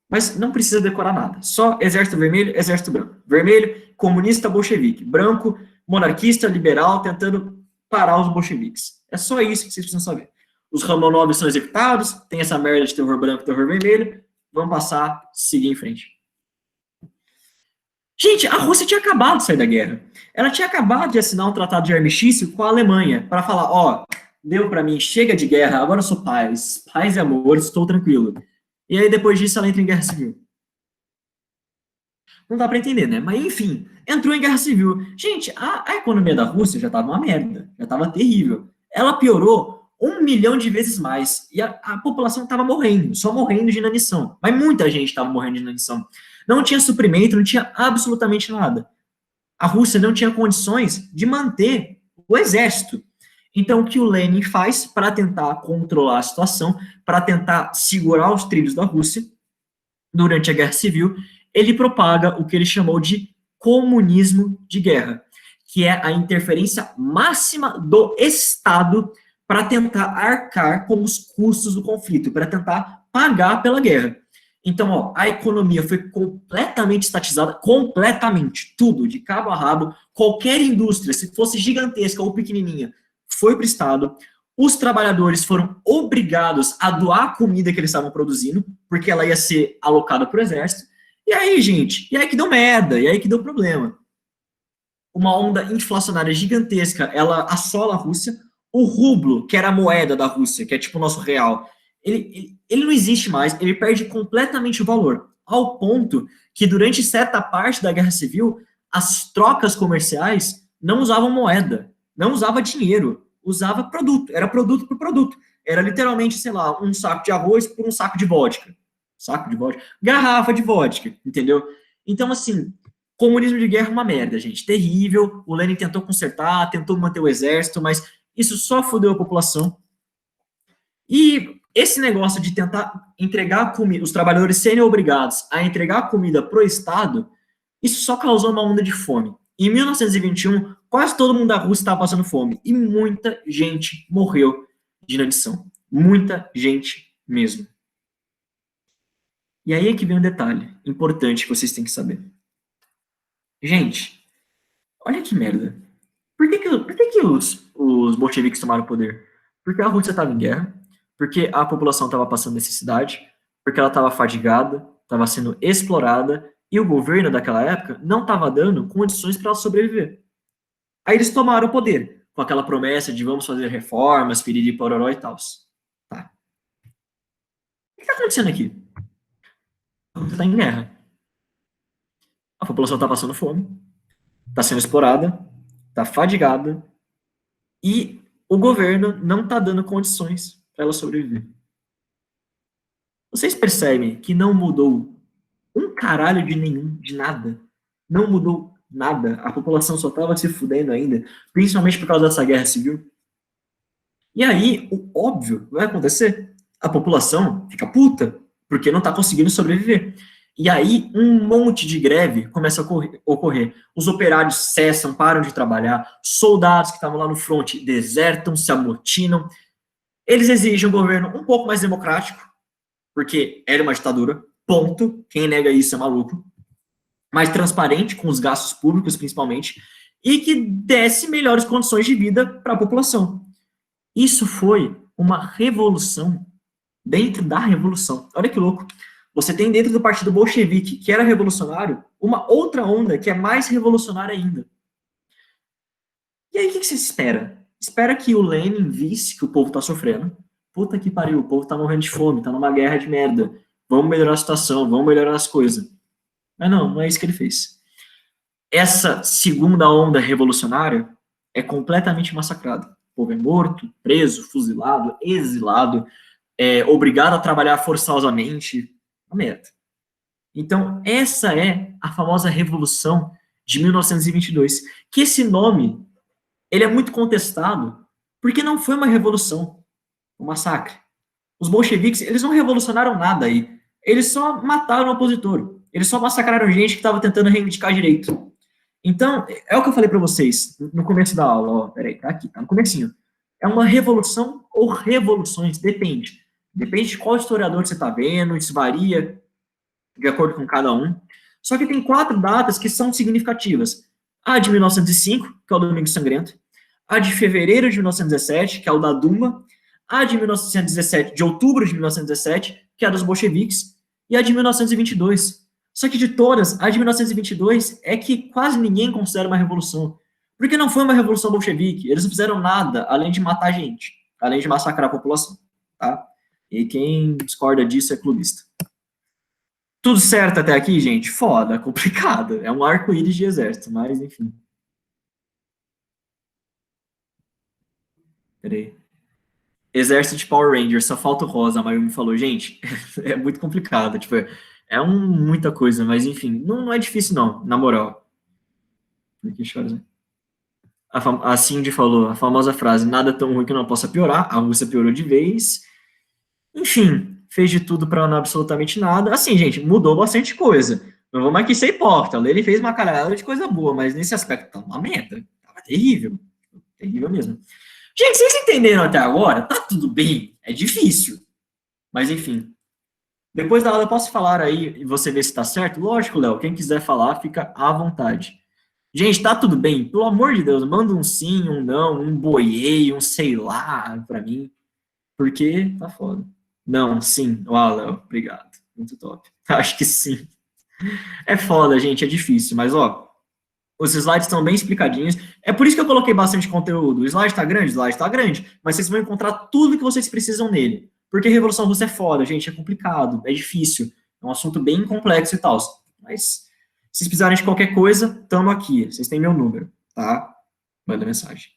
mas não precisa decorar nada. Só Exército Vermelho, Exército Branco. Vermelho, comunista, bolchevique. Branco, monarquista, liberal, tentando parar os bolcheviques. É só isso que vocês precisam saber. Os Romanov são executados, tem essa merda de terror branco e terror vermelho. Vamos passar, seguir em frente. Gente, a Rússia tinha acabado de sair da guerra. Ela tinha acabado de assinar um tratado de armistício com a Alemanha para falar, ó, deu para mim, chega de guerra, agora eu sou paz e amor, estou tranquilo. E aí depois disso ela entra em guerra civil. Não dá para entender, né? Mas enfim, entrou em guerra civil. Gente, a economia da Rússia já estava uma merda, já estava terrível. Ela piorou 1 milhão de vezes mais e a população estava morrendo, só morrendo de inanição. Mas muita gente estava morrendo de inanição. Não tinha suprimento, não tinha absolutamente nada. A Rússia não tinha condições de manter o exército. Então, o que o Lenin faz para tentar controlar a situação, para tentar segurar os trilhos da Rússia, durante a Guerra Civil, ele propaga o que ele chamou de comunismo de guerra, que é a interferência máxima do Estado para tentar arcar com os custos do conflito, para tentar pagar pela guerra. Então, ó, a economia foi completamente estatizada, completamente, tudo, de cabo a rabo, qualquer indústria, se fosse gigantesca ou pequenininha, foi para o Estado. Os trabalhadores foram obrigados a doar a comida que eles estavam produzindo, porque ela ia ser alocada para o exército. E aí, gente, e aí que deu merda, e aí que deu problema. uma onda inflacionária gigantesca, ela assola a Rússia. O rublo, que era a moeda da Rússia, que é tipo o nosso real, ele não existe mais, ele perde completamente o valor, ao ponto que durante certa parte da Guerra Civil, as trocas comerciais não usavam moeda, não usava dinheiro, usava produto, era produto por produto. Era literalmente, sei lá, um saco de arroz por um saco de vodka. Saco de vodka? Garrafa de vodka, entendeu? Então, assim, comunismo de guerra é uma merda, gente. Terrível. O Lenin tentou consertar, tentou manter o exército, mas isso só fudeu a população. E esse negócio de tentar entregar comida, os trabalhadores serem obrigados a entregar comida pro Estado, isso só causou uma onda de fome. Em 1921, quase todo mundo da Rússia estava passando fome. E muita gente morreu de inanição. Muita gente mesmo. E aí é que vem um detalhe importante que vocês têm que saber. Gente, olha que merda. Por que os bolcheviques tomaram o poder? Porque a Rússia estava em guerra, porque a população estava passando necessidade, porque ela estava fadigada, estava sendo explorada, e o governo daquela época não estava dando condições para ela sobreviver. Aí eles tomaram o poder, com aquela promessa de vamos fazer reformas, piriri, pororó e tal. Tá. O que está acontecendo aqui? A Rússia está em guerra. A população está passando fome, está sendo explorada, está fadigada, e o governo não está dando condições para ela sobreviver. Vocês percebem que não mudou um caralho de nenhum, de nada? Não mudou nada. A população só estava se fudendo ainda, principalmente por causa dessa guerra civil. E aí, o óbvio vai acontecer. A população fica puta, porque não está conseguindo sobreviver. E aí, um monte de greve começa a ocorrer. Os operários cessam, param de trabalhar, soldados que estavam lá no fronte desertam, se amotinam. Eles exigem um governo um pouco mais democrático, porque era uma ditadura, ponto. Quem nega isso é maluco. Mais transparente, com os gastos públicos, principalmente, e que desse melhores condições de vida para a população. Isso foi uma revolução dentro da revolução. Olha que louco. Você tem dentro do partido bolchevique, que era revolucionário, uma outra onda que é mais revolucionária ainda. E aí, o que você espera? Espera que o Lenin visse que o povo tá sofrendo. Puta que pariu, o povo tá morrendo de fome, tá numa guerra de merda. Vamos melhorar a situação, vamos melhorar as coisas. Mas não, não é isso que ele fez. Essa segunda onda revolucionária é completamente massacrada. O povo é morto, preso, fuzilado, exilado, obrigado a trabalhar forçosamente. Uma merda. Então, essa é a famosa Revolução de 1922, que esse nome ele é muito contestado, porque não foi uma revolução, um massacre. Os bolcheviques, eles não revolucionaram nada aí. Eles só mataram o opositor. Eles só massacraram gente que estava tentando reivindicar direito. Então, é o que eu falei para vocês no começo da aula. Ó, peraí, tá aqui, tá no comecinho. É uma revolução ou revoluções, depende. Depende de qual historiador você está vendo, isso varia de acordo com cada um. Só que tem 4 datas que são significativas. A de 1905, que é o Domingo Sangrento. A de fevereiro de 1917, que é o da Duma. A de 1917, de outubro de 1917, que é a dos bolcheviques. E a de 1922. Só que de todas, a de 1922 é que quase ninguém considera uma revolução. Porque não foi uma revolução bolchevique. Eles não fizeram nada além de matar gente, além de massacrar a população. Tá? E quem discorda disso é clubista. Tudo certo até aqui, gente? Foda, complicado. É um arco-íris de exército, mas enfim. Peraí. Exército de Power Rangers, só falta o rosa, a Mayu me falou. Gente, é muito complicado. Tipo, muita coisa, mas enfim. Não é difícil, não, na moral. Aqui, chora, a Cindy falou a famosa frase: nada tão ruim que não possa piorar. A Rússia piorou de vez. Enfim, fez de tudo para não absolutamente nada. Assim, gente, mudou bastante coisa. Não vamos aqui ser hipócrita. Ele fez uma caralhada de coisa boa, mas nesse aspecto tá uma merda. Tava terrível. Terrível mesmo. Gente, vocês entenderam até agora? Tá tudo bem. É difícil. Mas enfim. Depois da aula eu posso falar aí e você ver se tá certo? Lógico, Léo. Quem quiser falar, fica à vontade. Gente, tá tudo bem? Pelo amor de Deus, manda um sim, um não, um boiei, um sei lá pra mim. Porque tá foda. Não, sim. Léo, obrigado. Muito top. Acho que sim. É foda, gente, é difícil, mas ó, Os slides estão bem explicadinhos. É por isso que eu coloquei bastante conteúdo. O slide está grande? O slide está grande. Mas vocês vão encontrar tudo que vocês precisam nele. Porque a Revolução Russa é foda, gente. É complicado, é difícil. É um assunto bem complexo e tal. Mas, se vocês precisarem de qualquer coisa, estamos aqui. Vocês têm meu número, tá? Manda mensagem.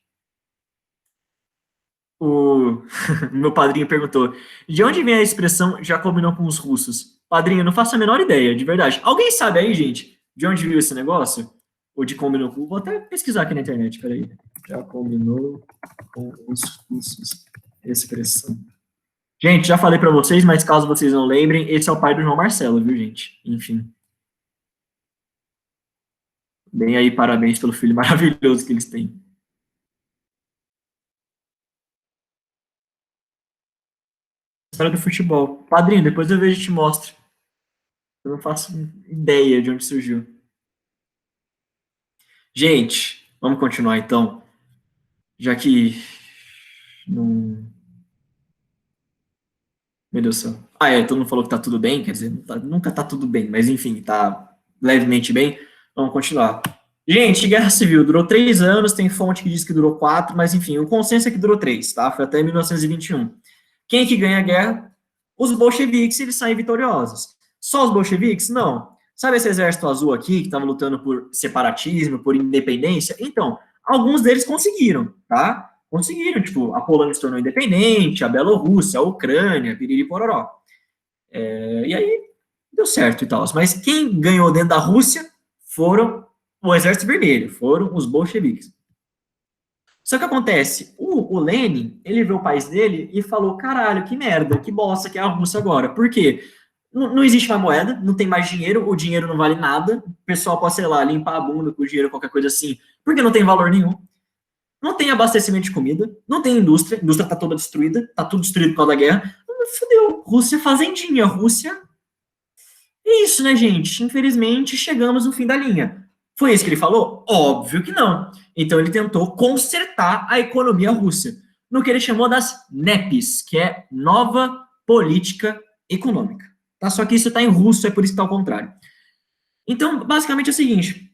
O meu padrinho perguntou, de onde vem a expressão já combinou com os russos? Padrinho, não faço a menor ideia, de verdade. Alguém sabe aí, gente, de onde veio esse negócio? Ou de combinou com... Vou até pesquisar aqui na internet, peraí. Já combinou com os russos. Expressão. Gente, já falei para vocês, mas caso vocês não lembrem, esse é o pai do João Marcelo, viu, gente? Enfim. Bem aí, parabéns pelo filho maravilhoso que eles têm. História do futebol. Padrinho, depois eu vejo e te mostro. Eu não faço ideia de onde surgiu. Gente, vamos continuar então. Já que não. Meu Deus do céu. Ah, é, todo mundo falou que tá tudo bem, quer dizer, nunca tá tudo bem, mas enfim, tá levemente bem. Vamos continuar. Gente, Guerra Civil durou 3 anos, tem fonte que diz que durou 4, mas enfim, o consenso é que durou 3, tá? Foi até 1921. Quem que ganha a guerra? Os bolcheviques, eles saem vitoriosos. Só os bolcheviques? Não. Sabe esse exército azul aqui, que estava lutando por separatismo, por independência? Então, alguns deles conseguiram, tá? Conseguiram, tipo, a Polônia se tornou independente, a Bielorrússia, a Ucrânia, piriri pororó. E aí, deu certo e tal. Mas quem ganhou dentro da Rússia foram o Exército Vermelho, foram os bolcheviques. Só que acontece, o Lenin, ele viu o país dele e falou, caralho, que merda, que bosta que é a Rússia agora. Por quê? Não existe mais moeda, não tem mais dinheiro, o dinheiro não vale nada, o pessoal pode, sei lá, limpar a bunda com o dinheiro, qualquer coisa assim, porque não tem valor nenhum. Não tem abastecimento de comida, não tem indústria, a indústria tá toda destruída, tá tudo destruído por causa da guerra. Fudeu, Rússia fazendinha, Rússia... É isso, né, gente? Infelizmente, chegamos no fim da linha. Foi isso que ele falou? Óbvio que não. Então ele tentou consertar a economia russa, no que ele chamou das NEPs, que é Nova Política Econômica. Tá? Só que isso está em russo, é por isso que está ao contrário. Então, basicamente é o seguinte,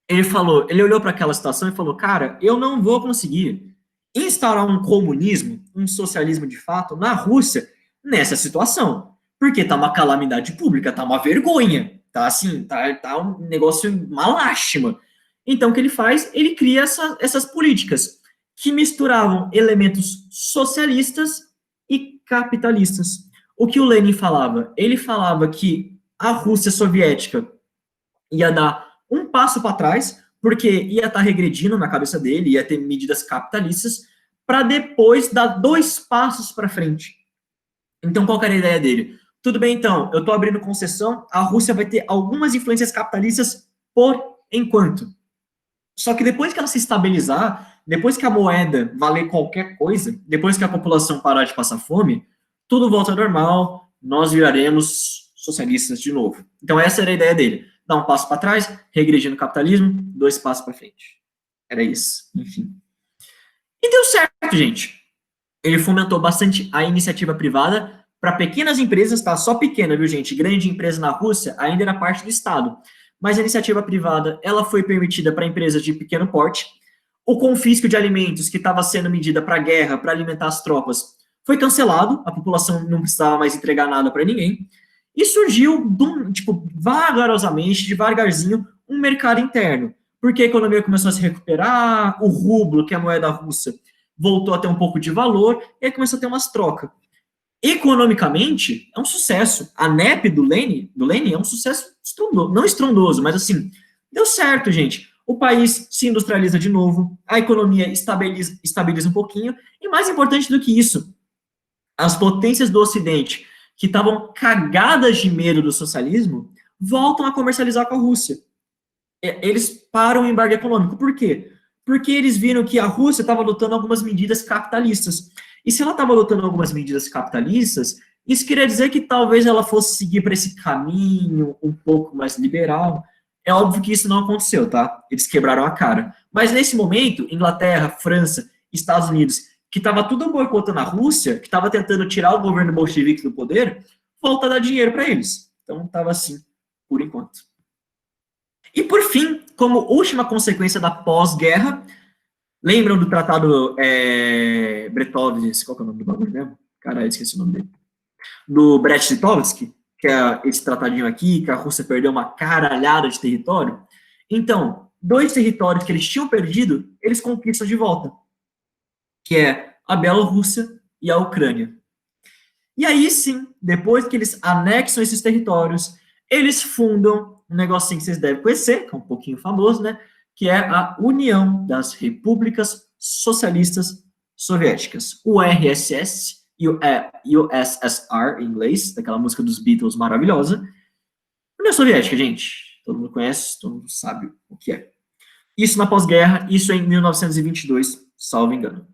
ele olhou para aquela situação e falou, cara, eu não vou conseguir instaurar um comunismo, um socialismo de fato, na Rússia, nessa situação. Porque tá uma calamidade pública, tá uma vergonha, tá assim, tá um negócio, uma lástima. Então, o que ele faz? Ele cria essas políticas que misturavam elementos socialistas e capitalistas. O que o Lenin falava? Ele falava que a Rússia soviética ia dar um passo para trás, porque ia estar regredindo na cabeça dele, ia ter medidas capitalistas, para depois dar 2 passos para frente. Então, qual era a ideia dele? Tudo bem, então, eu estou abrindo concessão, a Rússia vai ter algumas influências capitalistas por enquanto. Só que depois que ela se estabilizar, depois que a moeda valer qualquer coisa, depois que a população parar de passar fome, tudo volta ao normal, nós viraremos socialistas de novo. Então, essa era a ideia dele. Dar um passo para trás, regredir no capitalismo, 2 passos para frente. Era isso, enfim. E deu certo, gente. Ele fomentou bastante a iniciativa privada para pequenas empresas, tá? Só pequena, viu, gente? Grande empresa na Rússia ainda era parte do Estado. Mas a iniciativa privada, ela foi permitida para empresas de pequeno porte. O confisco de alimentos que estava sendo medida para a guerra, para alimentar as tropas, foi cancelado. A população não precisava mais entregar nada para ninguém. E surgiu, tipo, vagarosamente, devagarzinho, um mercado interno. Porque a economia começou a se recuperar, o rublo, que é a moeda russa, voltou a ter um pouco de valor, e aí começou a ter umas trocas. Economicamente, é um sucesso. A NEP do Lenin é um sucesso estrondoso, não estrondoso, mas assim, deu certo, gente. O país se industrializa de novo, a economia estabiliza um pouquinho, e mais importante do que isso, as potências do Ocidente, que estavam cagadas de medo do socialismo, voltam a comercializar com a Rússia. Eles param o embargo econômico. Por quê? Porque eles viram que a Rússia estava adotando algumas medidas capitalistas. E se ela estava adotando algumas medidas capitalistas, isso queria dizer que talvez ela fosse seguir para esse caminho um pouco mais liberal. É óbvio que isso não aconteceu, tá? Eles quebraram a cara. Mas nesse momento, Inglaterra, França, Estados Unidos, que estava tudo boicotando a Rússia, que estava tentando tirar o governo bolchevique do poder, volta a dar dinheiro para eles. Então estava assim, por enquanto. E por fim, como última consequência da pós-guerra, lembram do tratado Brest-Litovsk, qual que é o nome do bagulho mesmo? Caralho, esqueci o nome dele. Do Brest-Litovsk, que é esse tratadinho aqui, que a Rússia perdeu uma caralhada de território. Então, 2 territórios que eles tinham perdido, eles conquistam de volta, que é a Bielorrússia e a Ucrânia. E aí sim, depois que eles anexam esses territórios, eles fundam um negocinho que vocês devem conhecer, que é um pouquinho famoso, né? Que é a União das Repúblicas Socialistas Soviéticas, o URSS e o USSR em inglês, daquela música dos Beatles maravilhosa. União Soviética, gente, todo mundo conhece, todo mundo sabe o que é. Isso na pós-guerra, isso em 1922, salvo engano.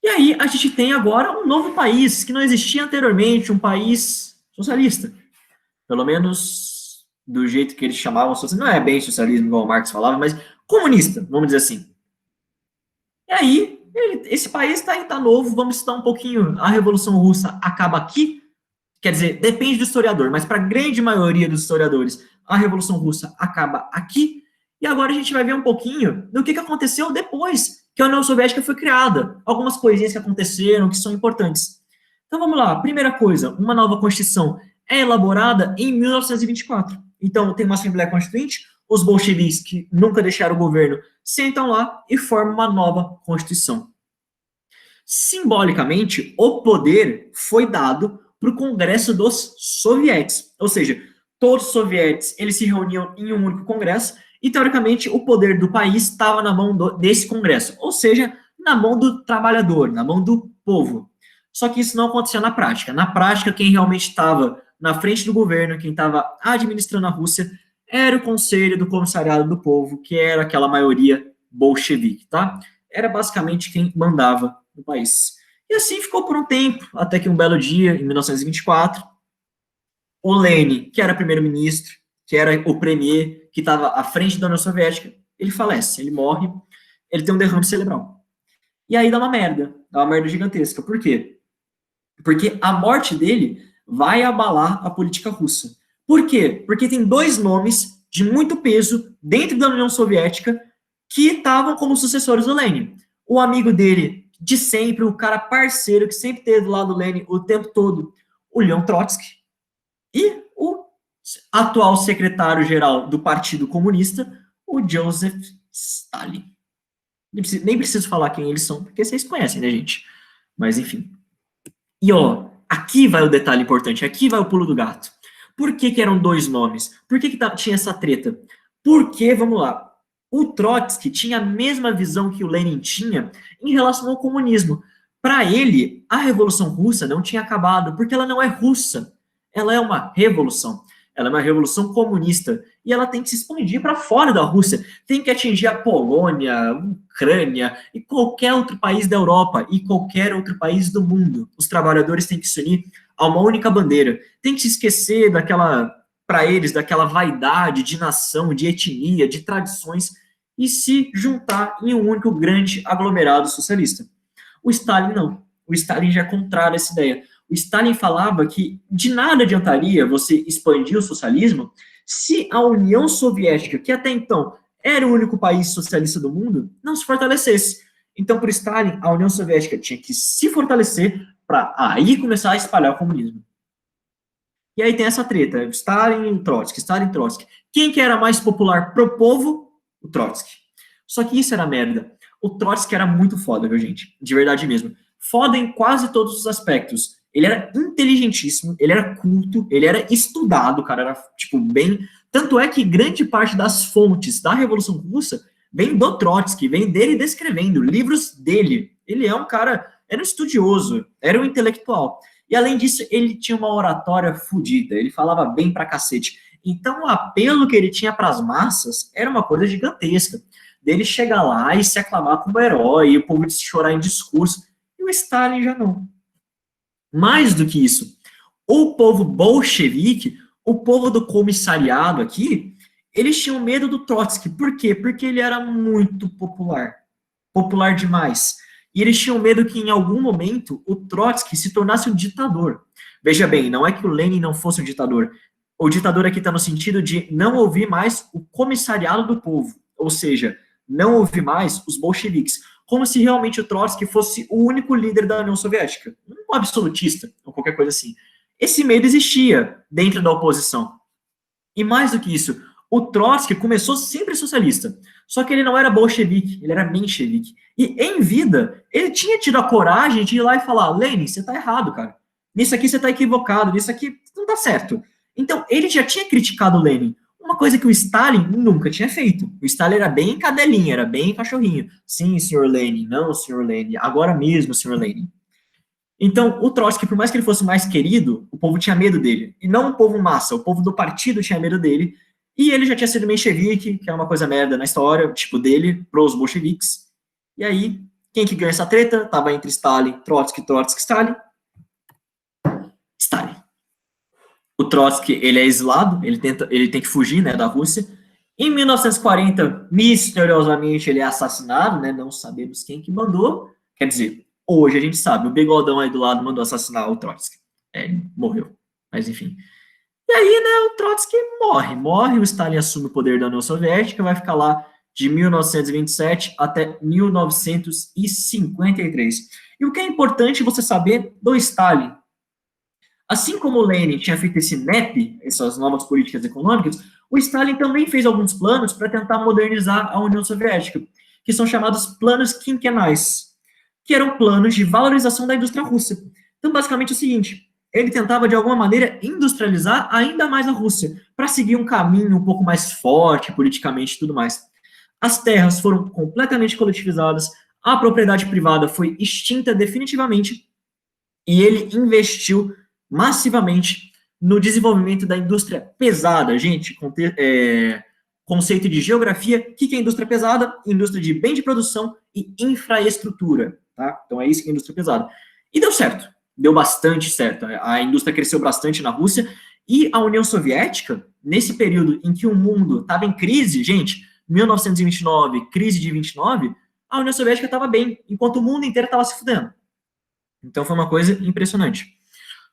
E aí a gente tem agora um novo país que não existia anteriormente, um país socialista. Pelo menos do jeito que eles chamavam socialismo. Não é bem socialismo, igual o Marx falava, mas comunista, vamos dizer assim. E aí, esse país tá novo, vamos estudar um pouquinho. A Revolução Russa acaba aqui. Quer dizer, depende do historiador, mas para a grande maioria dos historiadores, a Revolução Russa acaba aqui. E agora a gente vai ver um pouquinho do que aconteceu depois que a União Soviética foi criada. Algumas coisinhas que aconteceram que são importantes. Então vamos lá. Primeira coisa, uma nova Constituição é elaborada em 1924. Então tem uma Assembleia Constituinte, os bolcheviques, que nunca deixaram o governo, sentam lá e formam uma nova Constituição. Simbolicamente, o poder foi dado para o Congresso dos Sovietes, ou seja, todos os sovietes eles se reuniam em um único congresso e, teoricamente, o poder do país estava na mão desse congresso, ou seja, na mão do trabalhador, na mão do povo. Só que isso não acontecia na prática. Na prática, quem realmente estava na frente do governo, quem estava administrando a Rússia, era o Conselho do Comissariado do Povo, que era aquela maioria bolchevique, tá? Era basicamente quem mandava no país. E assim ficou por um tempo, até que um belo dia, em 1924, o Lenin, que era primeiro-ministro, que era o premier, que estava à frente da União Soviética, ele falece, ele morre, ele tem um derrame cerebral. E aí dá uma merda gigantesca. Por quê? Porque a morte dele vai abalar a política russa. Por quê? Porque tem 2 nomes de muito peso dentro da União Soviética que estavam como sucessores do Lenin. O amigo dele de sempre, o cara parceiro que sempre teve do lado do Lenin o tempo todo, o Leon Trotsky, e o atual secretário-geral do Partido Comunista, o Joseph Stalin. Nem preciso falar quem eles são, porque vocês conhecem, né, gente? Mas, enfim. E, ó, aqui vai o detalhe importante, aqui vai o pulo do gato. Por que eram 2 nomes? Por que tinha essa treta? Porque, vamos lá, o Trotsky tinha a mesma visão que o Lenin tinha em relação ao comunismo. Para ele, a Revolução Russa não tinha acabado, porque ela não é russa. Ela é uma revolução. Ela é uma revolução comunista. E ela tem que se expandir para fora da Rússia. Tem que atingir a Polônia, a Ucrânia e qualquer outro país da Europa e qualquer outro país do mundo. Os trabalhadores têm que se unir a uma única bandeira. Tem que se esquecer daquela, para eles, daquela vaidade de nação, de etnia, de tradições e se juntar em um único grande aglomerado socialista. O Stalin não. O Stalin já é contrário a essa ideia. O Stalin falava que de nada adiantaria você expandir o socialismo se a União Soviética, que até então era o único país socialista do mundo, não se fortalecesse. Então, para Stalin, a União Soviética tinha que se fortalecer para aí começar a espalhar o comunismo. E aí tem essa treta, Stalin e Trotsky, Stalin e Trotsky. Quem que era mais popular pro povo? O Trotsky. Só que isso era merda. O Trotsky era muito foda, viu, gente? De verdade mesmo. Foda em quase todos os aspectos. Ele era inteligentíssimo, ele era culto, ele era estudado, o cara era, tipo, bem... Tanto é que grande parte das fontes da Revolução Russa vem do Trotsky, vem dele descrevendo, livros dele. Ele é um cara, era um estudioso, era um intelectual. E além disso, ele tinha uma oratória fodida, ele falava bem pra cacete. Então o apelo que ele tinha para as massas era uma coisa gigantesca. Dele chegar lá e se aclamar como herói, e o povo de se chorar em discurso. E o Stalin já não. Mais do que isso, o povo bolchevique, o povo do comissariado aqui, eles tinham medo do Trotsky. Por quê? Porque ele era muito popular. Popular demais. E eles tinham medo que, em algum momento, o Trotsky se tornasse um ditador. Veja bem, não é que o Lenin não fosse um ditador. O ditador aqui está no sentido de não ouvir mais o comissariado do povo, ou seja, não ouvir mais os bolcheviques, como se realmente o Trotsky fosse o único líder da União Soviética, um absolutista, ou qualquer coisa assim. Esse medo existia dentro da oposição. E mais do que isso, o Trotsky começou sempre socialista, só que ele não era bolchevique, ele era menchevique. E em vida, ele tinha tido a coragem de ir lá e falar: Lenin, você tá errado, cara. Nisso aqui você tá equivocado, nisso aqui não tá certo. Então, ele já tinha criticado o Lenin, uma coisa que o Stalin nunca tinha feito. O Stalin era bem cadelinha, era bem cachorrinho. Sim, senhor Lenin, não, senhor Lenin, agora mesmo, senhor Lenin. Então, o Trotsky, por mais que ele fosse mais querido, o povo tinha medo dele. E não o povo massa, o povo do partido tinha medo dele. E ele já tinha sido menchevique, que é uma coisa merda na história, tipo dele, pros bolcheviques. E aí, quem que ganha essa treta? Tava entre Stalin, Trotsky, Stalin. Stalin. O Trotsky, ele é exilado, ele tem que fugir, né, da Rússia. Em 1940, misteriosamente, ele é assassinado, né, não sabemos quem que mandou. Quer dizer, hoje a gente sabe, o bigodão aí do lado mandou assassinar o Trotsky. Ele morreu, mas enfim. E aí, né, o Trotsky morre, o Stalin assume o poder da União Soviética, vai ficar lá de 1927 até 1953. E o que é importante você saber do Stalin, assim como o Lenin tinha feito esse NEP, essas novas políticas econômicas, o Stalin também fez alguns planos para tentar modernizar a União Soviética, que são chamados planos quinquenais, que eram planos de valorização da indústria russa. Então, basicamente, é o seguinte: ele tentava, de alguma maneira, industrializar ainda mais a Rússia, para seguir um caminho um pouco mais forte, politicamente e tudo mais. As terras foram completamente coletivizadas, a propriedade privada foi extinta definitivamente, e ele investiu massivamente no desenvolvimento da indústria pesada. Gente, conceito de geografia, o que é indústria pesada? Indústria de bem de produção e infraestrutura, tá? Então é isso que é indústria pesada. E deu certo, deu bastante certo. A indústria cresceu bastante na Rússia, e a União Soviética, nesse período em que o mundo estava em crise, gente, 1929, crise de 29, a União Soviética estava bem, enquanto o mundo inteiro estava se fudendo. Então foi uma coisa impressionante.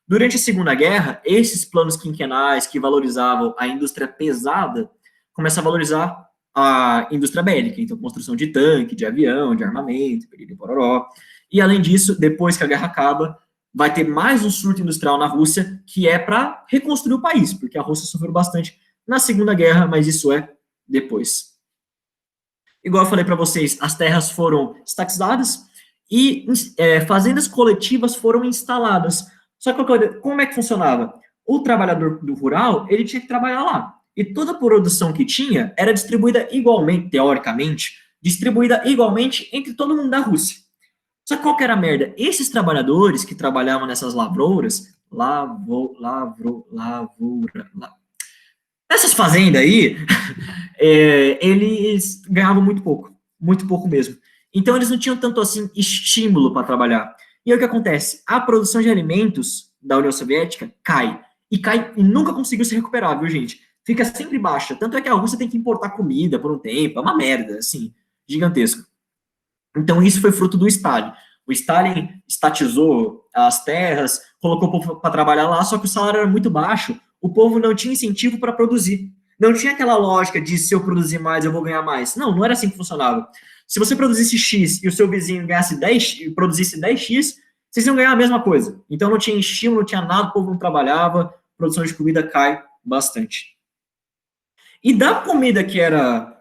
Durante a Segunda Guerra, esses planos quinquenais que valorizavam a indústria pesada começam a valorizar a indústria bélica, então construção de tanque, de avião, de armamento, pororó. E além disso, depois que a guerra acaba, vai ter mais um surto industrial na Rússia, que é para reconstruir o país, porque a Rússia sofreu bastante na Segunda Guerra, mas isso é depois. Igual eu falei para vocês, as terras foram estatizadas e fazendas coletivas foram instaladas. Só que como é que funcionava? O trabalhador do rural, ele tinha que trabalhar lá. E toda a produção que tinha era distribuída igualmente, teoricamente, distribuída igualmente entre todo mundo da Rússia. Só que qual que era a merda? Esses trabalhadores que trabalhavam nessas lavouras, essas fazendas aí, eles ganhavam muito pouco mesmo. Então eles não tinham tanto assim estímulo para trabalhar. E aí o que acontece? A produção de alimentos da União Soviética cai e nunca conseguiu se recuperar, viu, gente? Fica sempre baixa. Tanto é que a Rússia tem que importar comida por um tempo, é uma merda, assim, gigantesco. Então isso foi fruto do Stalin. O Stalin estatizou as terras, colocou o povo para trabalhar lá, só que o salário era muito baixo, o povo não tinha incentivo para produzir. Não tinha aquela lógica de se eu produzir mais, eu vou ganhar mais. Não, não era assim que funcionava. Se você produzisse X e o seu vizinho ganhasse 10, produzisse 10X, vocês iam ganhar a mesma coisa. Então não tinha estímulo, não tinha nada, o povo não trabalhava, a produção de comida cai bastante. E da comida que era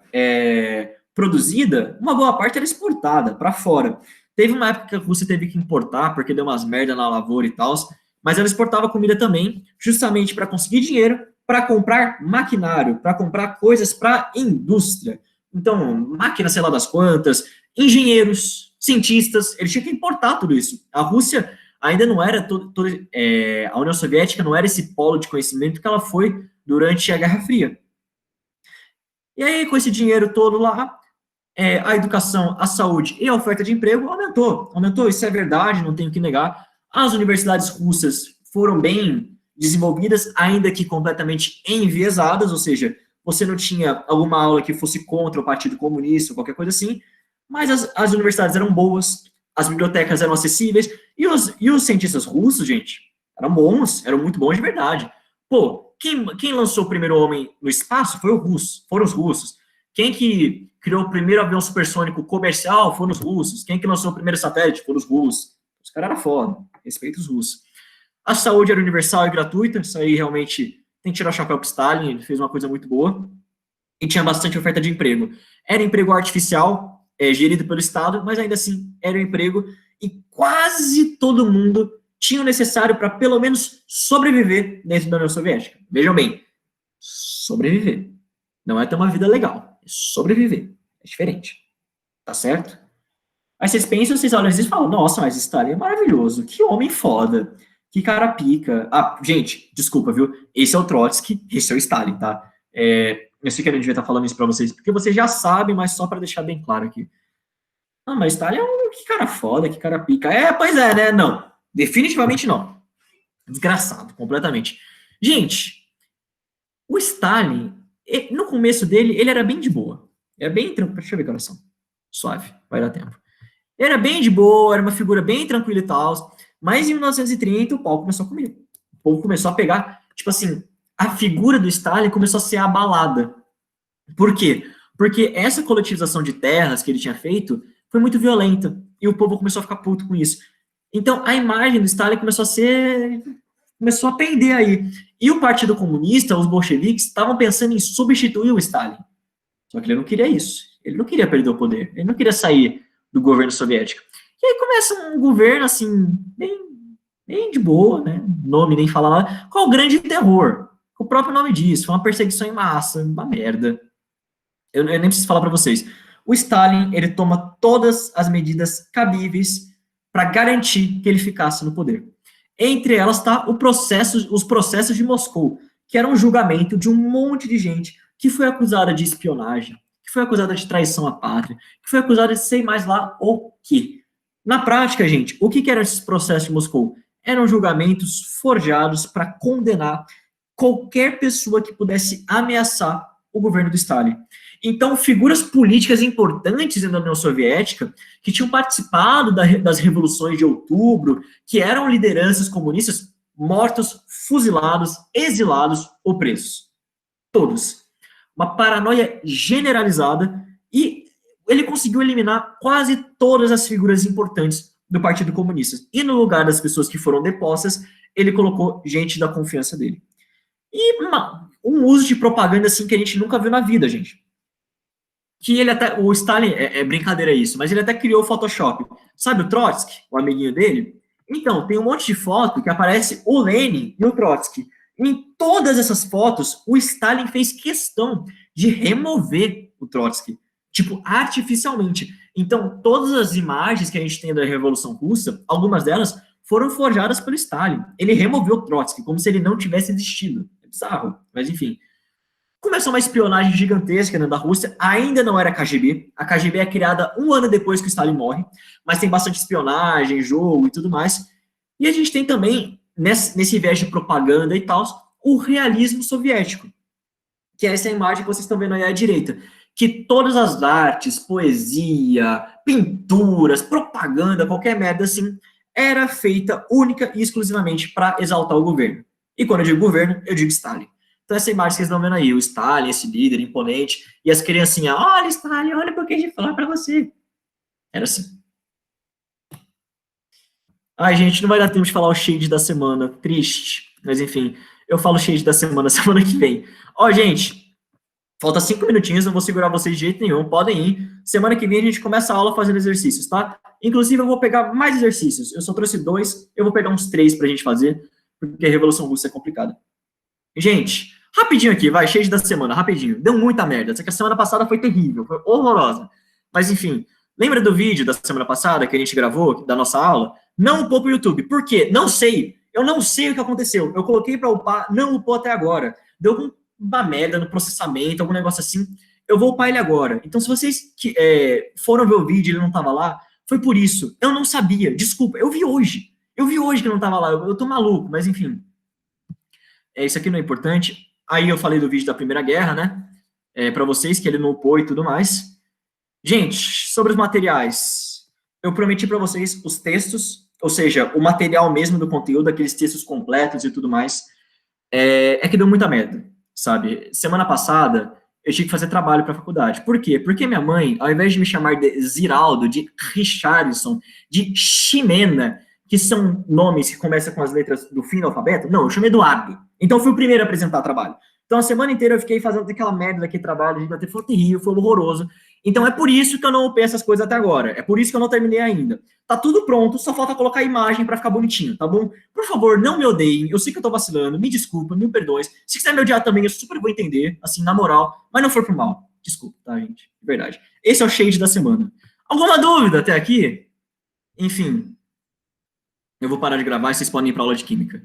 produzida, uma boa parte era exportada para fora. Teve uma época que a Rússia teve que importar, porque deu umas merda na lavoura e tal, mas ela exportava comida também, justamente para conseguir dinheiro, para comprar maquinário, para comprar coisas para indústria. Então, máquinas, sei lá das quantas, engenheiros, cientistas, eles tinham que importar tudo isso. A Rússia ainda não era a União Soviética não era esse polo de conhecimento que ela foi durante a Guerra Fria. E aí, com esse dinheiro todo lá, a educação, a saúde e a oferta de emprego aumentou, isso é verdade, não tenho que negar. As universidades russas foram bem desenvolvidas, ainda que completamente enviesadas, ou seja, você não tinha alguma aula que fosse contra o Partido Comunista ou qualquer coisa assim, mas as universidades eram boas, as bibliotecas eram acessíveis, e os cientistas russos, gente, eram muito bons de verdade. Pô, quem lançou o primeiro homem no espaço foram os russos. Quem que criou o primeiro avião supersônico comercial foram os russos. Quem que lançou o primeiro satélite foram os russos. Os caras eram foda, respeito os russos. A saúde era universal e gratuita, isso aí realmente tem que tirar o chapéu pro Stalin, ele fez uma coisa muito boa. E tinha bastante oferta de emprego. Era emprego artificial, gerido pelo Estado, mas ainda assim era um emprego e quase todo mundo tinha o necessário para pelo menos sobreviver dentro da União Soviética. Vejam bem, sobreviver. Não é ter uma vida legal, é sobreviver. É diferente. Tá certo? Aí vocês pensam, vocês olham e falam, nossa, mas Stalin é maravilhoso, que homem foda, que cara pica. Ah, gente, desculpa, viu? Esse é o Trotsky, esse é o Stalin, tá? Eu sei que eu não devia estar falando isso pra vocês, porque vocês já sabem, mas só para deixar bem claro aqui. Ah, mas Stalin é que cara foda, que cara pica. Pois é, né? Não. Definitivamente não. Desgraçado, completamente. Gente, o Stalin, no começo dele, ele era bem de boa. Era bem tranquilo. Deixa eu ver que oração. Suave, vai dar tempo. Ele era bem de boa, era uma figura bem tranquila e tal. Mas em 1930 o pau começou a comer. O povo começou a pegar, tipo assim, a figura do Stalin começou a ser abalada. Por quê? Porque essa coletivização de terras que ele tinha feito foi muito violenta. E o povo começou a ficar puto com isso. Então, a imagem do Stalin começou a pender aí. E o Partido Comunista, os bolcheviques, estavam pensando em substituir o Stalin. Só que ele não queria isso. Ele não queria perder o poder. Ele não queria sair do governo soviético. E aí começa um governo, assim, bem de boa, né? Nome nem fala nada. Qual o grande terror? O próprio nome diz. Foi uma perseguição em massa, uma merda. Eu nem preciso falar para vocês. O Stalin, ele toma todas as medidas cabíveis para garantir que ele ficasse no poder. Entre elas está os processos de Moscou, que era um julgamento de um monte de gente que foi acusada de espionagem, que foi acusada de traição à pátria, que foi acusada de sei mais lá o quê. Na prática, gente, o que eram esses processos de Moscou? Eram julgamentos forjados para condenar qualquer pessoa que pudesse ameaçar o governo do Stalin. Então, figuras políticas importantes da União Soviética, que tinham participado das revoluções de outubro, que eram lideranças comunistas, mortos, fuzilados, exilados ou presos. Todos. Uma paranoia generalizada, e ele conseguiu eliminar quase todas as figuras importantes do Partido Comunista. E no lugar das pessoas que foram depostas, ele colocou gente da confiança dele. E um uso de propaganda assim que a gente nunca viu na vida, gente. Que ele até, o Stalin, é brincadeira isso, mas ele até criou o Photoshop. Sabe o Trotsky, o amiguinho dele? Então, tem um monte de foto que aparece o Lenin e o Trotsky. Em todas essas fotos, o Stalin fez questão de remover o Trotsky, tipo, artificialmente. Então, todas as imagens que a gente tem da Revolução Russa, algumas delas foram forjadas pelo Stalin. Ele removeu o Trotsky, como se ele não tivesse existido. É bizarro, mas enfim. Começou uma espionagem gigantesca, né, da Rússia, ainda não era KGB, a KGB é criada um ano depois que o Stalin morre, mas tem bastante espionagem, jogo e tudo mais. E a gente tem também, nesse viés de propaganda e tal, o realismo soviético, que é essa imagem que vocês estão vendo aí à direita, que todas as artes, poesia, pinturas, propaganda, qualquer merda assim, era feita única e exclusivamente para exaltar o governo. E quando eu digo governo, eu digo Stalin. Então, essa imagem que vocês estão vendo aí, o Stalin, esse líder imponente, e as criancinhas, olha, Stalin, olha o que a gente falar para você. Era assim. Ai, gente, não vai dar tempo de falar o shade da semana, triste. Mas, enfim, eu falo shade da semana que vem. Ó, gente, falta 5 minutinhos, não vou segurar vocês de jeito nenhum, podem ir. Semana que vem a gente começa a aula fazendo exercícios, tá? Inclusive, eu vou pegar mais exercícios. Eu só trouxe 2, eu vou pegar uns 3 pra gente fazer, porque a Revolução Russa é complicada. Gente, rapidinho aqui, vai, shade da semana, rapidinho. Deu muita merda. Essa semana passada foi terrível, foi horrorosa. Mas, enfim, lembra do vídeo da semana passada que a gente gravou, da nossa aula? Não upou pro YouTube. Por quê? Não sei. Eu não sei o que aconteceu. Eu coloquei pra upar, não upou até agora. Deu alguma merda no processamento, algum negócio assim. Eu vou upar ele agora. Então, se vocês foram ver o vídeo e ele não tava lá, foi por isso. Eu não sabia. Desculpa, eu vi hoje. Eu vi hoje que não tava lá. Eu tô maluco, mas enfim. Isso aqui não é importante. Aí eu falei do vídeo da Primeira Guerra, né? Para vocês, que ele não upou e tudo mais. Gente, sobre os materiais. Eu prometi para vocês os textos, ou seja, o material mesmo do conteúdo, aqueles textos completos e tudo mais. é que deu muita merda, sabe? Semana passada, eu tive que fazer trabalho para a faculdade. Por quê? Porque minha mãe, ao invés de me chamar de Ziraldo, de Richarlison, de Ximena, que são nomes que começam com as letras do fim do alfabeto, não, eu chamo Eduardo. Então, eu fui o primeiro a apresentar trabalho. Então, a semana inteira eu fiquei fazendo aquela merda daquele trabalho, a gente até foi terrível, foi horroroso. Então, é por isso que eu não upei essas coisas até agora. É por isso que eu não terminei ainda. Tá tudo pronto, só falta colocar a imagem para ficar bonitinho, tá bom? Por favor, não me odeiem. Eu sei que eu tô vacilando, me desculpa, me perdoe. Se quiser me odiar também, eu super vou entender, assim, na moral, mas não for pro mal. Desculpa, tá, gente? De verdade. Esse é o shade da semana. Alguma dúvida até aqui? Enfim, eu vou parar de gravar e vocês podem ir pra aula de química.